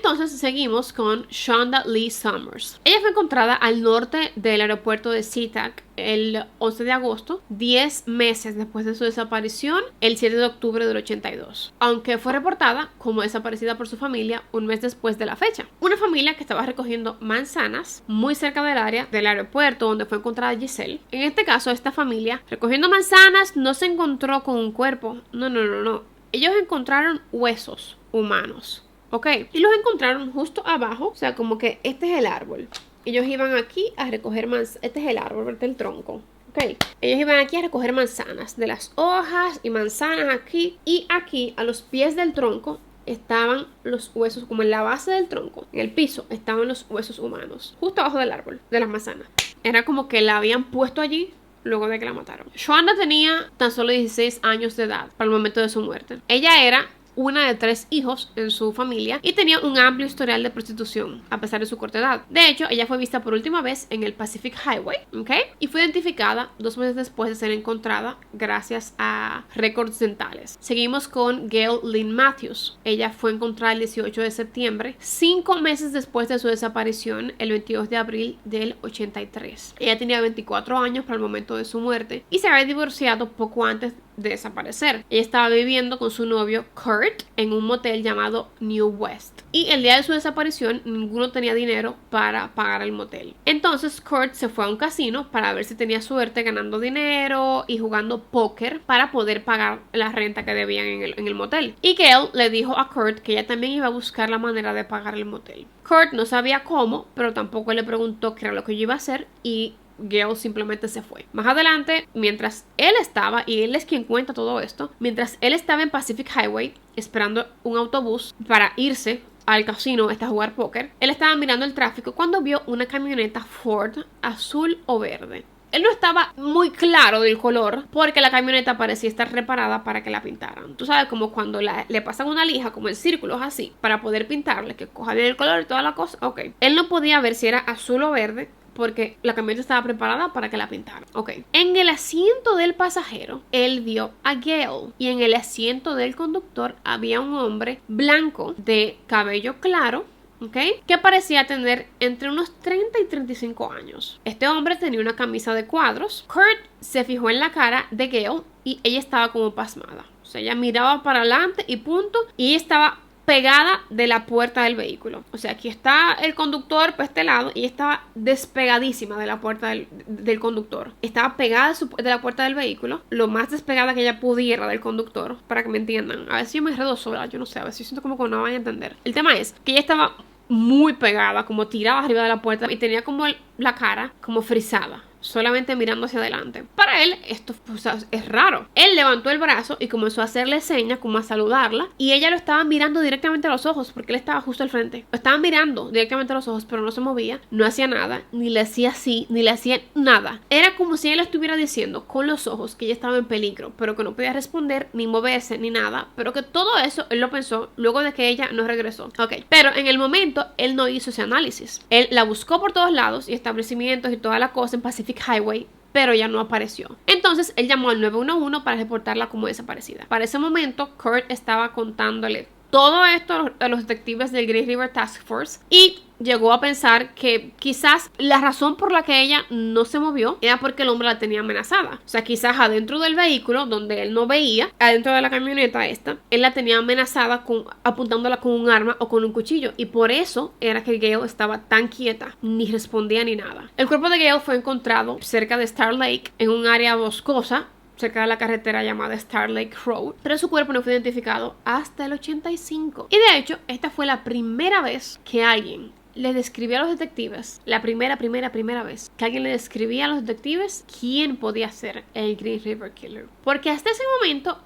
Entonces seguimos con Shonda Lee Summers. Ella fue encontrada al norte del aeropuerto de SeaTac el 11 de agosto, 10 meses después de su desaparición, el 7 de octubre del 82, aunque fue reportada como desaparecida por su familia un mes después de la fecha. Una familia que estaba recogiendo manzanas muy cerca del área del aeropuerto donde fue encontrada Giselle. En este caso, esta familia recogiendo manzanas no se encontró con un cuerpo, no. Ellos encontraron huesos humanos, ¿ok? Y los encontraron justo abajo, o sea, como que este es el árbol. Ellos iban aquí a recoger manzanas. Este es el árbol, este es el tronco. Okay. Ellos iban aquí a recoger manzanas de las hojas y manzanas aquí. Y aquí, a los pies del tronco, estaban los huesos, como en la base del tronco, en el piso, estaban los huesos humanos. Justo abajo del árbol, de las manzanas. Era como que la habían puesto allí luego de que la mataron. Shonda tenía tan solo 16 años de edad para el momento de su muerte. Ella era una de 3 hijos en su familia y tenía un amplio historial de prostitución a pesar de su corta edad. De hecho, ella fue vista por última vez en el Pacific Highway, ¿ok? Y fue identificada 2 meses después de ser encontrada gracias a récords dentales. Seguimos con Gail Lynn Matthews. Ella fue encontrada el 18 de septiembre, 5 meses después de su desaparición, el 22 de abril del 83. Ella tenía 24 años para el momento de su muerte y se había divorciado poco antes de desaparecer. Ella estaba viviendo con su novio Kurt en un motel llamado New West. Y el día de su desaparición ninguno tenía dinero para pagar el motel. Entonces Kurt se fue a un casino para ver si tenía suerte ganando dinero y jugando póker para poder pagar la renta que debían en el motel. Y Gail le dijo a Kurt que ella también iba a buscar la manera de pagar el motel. Kurt no sabía cómo, pero tampoco le preguntó qué era lo que yo iba a hacer y Gail simplemente se fue. Más adelante, mientras él estaba, y él es quien cuenta todo esto, mientras él estaba en Pacific Highway esperando un autobús para irse al casino a jugar póker, él estaba mirando el tráfico cuando vio una camioneta Ford azul o verde. Él no estaba muy claro del color porque la camioneta parecía estar reparada para que la pintaran. Tú sabes, como cuando le pasan una lija, como en círculos así, para poder pintarle, que coja bien el color y toda la cosa. Ok. Él no podía ver si era azul o verde porque la camioneta estaba preparada para que la pintaran. Ok. En el asiento del pasajero, él vio a Gail. Y en el asiento del conductor había un hombre blanco de cabello claro, ¿ok? Que parecía tener entre unos 30 y 35 años. Este hombre tenía una camisa de cuadros. Kurt se fijó en la cara de Gail y ella estaba como pasmada. O sea, ella miraba para adelante y punto. Y ella estaba pegada de la puerta del vehículo. O sea, aquí está el conductor por este lado y ella estaba despegadísima de la puerta del conductor. Estaba pegada de la puerta del vehículo, lo más despegada que ella pudiera del conductor, para que me entiendan. A veces yo me enredo sola, yo no sé, a veces siento como que no van a entender. El tema es que ella estaba muy pegada, como tirada arriba de la puerta y tenía como la cara como frisada, solamente mirando hacia adelante. Para él esto, o sea, es raro. Él levantó el brazo y comenzó a hacerle señas, como a saludarla, y ella lo estaba mirando directamente a los ojos porque él estaba justo al frente. Lo estaba mirando directamente a los ojos, pero no se movía, no hacía nada, ni le hacía así, ni le hacía nada. Era como si él le estuviera diciendo con los ojos que ella estaba en peligro, pero que no podía responder, ni moverse, ni nada, pero que todo eso él lo pensó luego de que ella no regresó. Ok, pero en el momento él no hizo ese análisis. Él la buscó por todos lados y establecimientos y toda la cosa en Pacific Highway, pero ya no apareció. Entonces él llamó al 911 para reportarla como desaparecida. Para ese momento Kurt estaba contándole todo esto a los detectives del Green River Task Force y llegó a pensar que quizás la razón por la que ella no se movió era porque el hombre la tenía amenazada. O sea, quizás adentro del vehículo, donde él no veía, adentro de la camioneta él la tenía amenazada apuntándola con un arma o con un cuchillo. Y por eso era que Gail estaba tan quieta, ni respondía ni nada. El cuerpo de Gail fue encontrado cerca de Star Lake, en un área boscosa, cerca de la carretera llamada Star Lake Road, pero su cuerpo no fue identificado hasta el 85. Y de hecho, esta fue la primera vez que alguien le describió a los detectives, la primera vez que alguien le describía a los detectives quién podía ser el Green River Killer. Porque hasta ese momento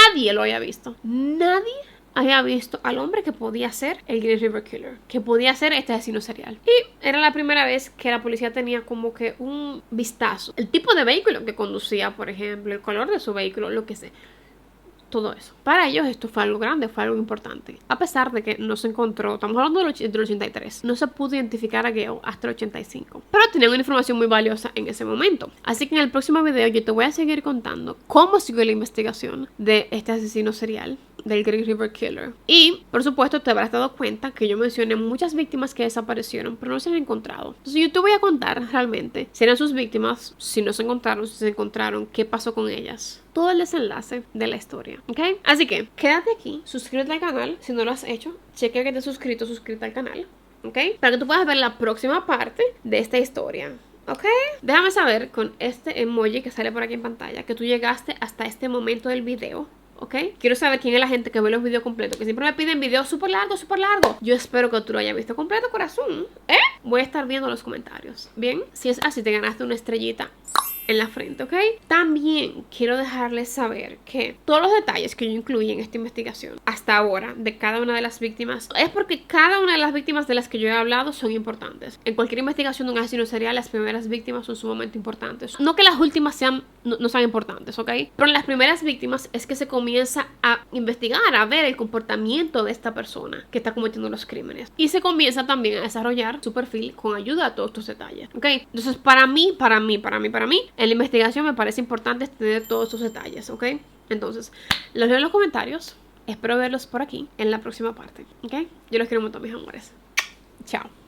nadie lo había visto. Nadie había visto al hombre que podía ser el Green River Killer, que podía ser este asesino serial. Y era la primera vez que la policía tenía como que un vistazo. El tipo de vehículo que conducía, por ejemplo, el color de su vehículo, lo que sea. Todo eso. Para ellos esto fue algo grande, fue algo importante. A pesar de que no se encontró, estamos hablando del 83, no se pudo identificar a Gail hasta el 85. Pero tenían una información muy valiosa en ese momento. Así que en el próximo video yo te voy a seguir contando cómo siguió la investigación de este asesino serial del Green River Killer. Y, por supuesto, te habrás dado cuenta que yo mencioné muchas víctimas que desaparecieron, pero no se han encontrado. Entonces yo te voy a contar realmente si eran sus víctimas, si no se encontraron, si se encontraron, qué pasó con ellas. Todo el desenlace de la historia, ¿ok? Así que, quédate aquí, suscríbete al canal si no lo has hecho. Chequea que te suscrita al canal, ¿ok? Para que tú puedas ver la próxima parte de esta historia. ¿Ok? Déjame saber con este emoji que sale por aquí en pantalla que tú llegaste hasta este momento del video. ¿Ok? Quiero saber quién es la gente que ve los videos completos, que siempre me piden videos súper largos, súper largos. Yo espero que tú lo hayas visto completo, corazón. Voy a estar viendo los comentarios. Bien, si es así, te ganaste una estrellita en la frente, ¿ok? También quiero dejarles saber que todos los detalles que yo incluí en esta investigación hasta ahora de cada una de las víctimas es porque cada una de las víctimas de las que yo he hablado son importantes. En cualquier investigación de un asesino serial, las primeras víctimas son sumamente importantes. No que las últimas sean no sean importantes, ¿ok? Pero en las primeras víctimas es que se comienza a investigar, a ver el comportamiento de esta persona que está cometiendo los crímenes. Y se comienza también a desarrollar su perfil con ayuda de todos estos detalles, ¿ok? Entonces, para mí, en la investigación me parece importante tener todos estos detalles, ¿ok? Entonces, los leo en los comentarios. Espero verlos por aquí en la próxima parte, ¿ok? Yo los quiero un montón, mis amores. Chao.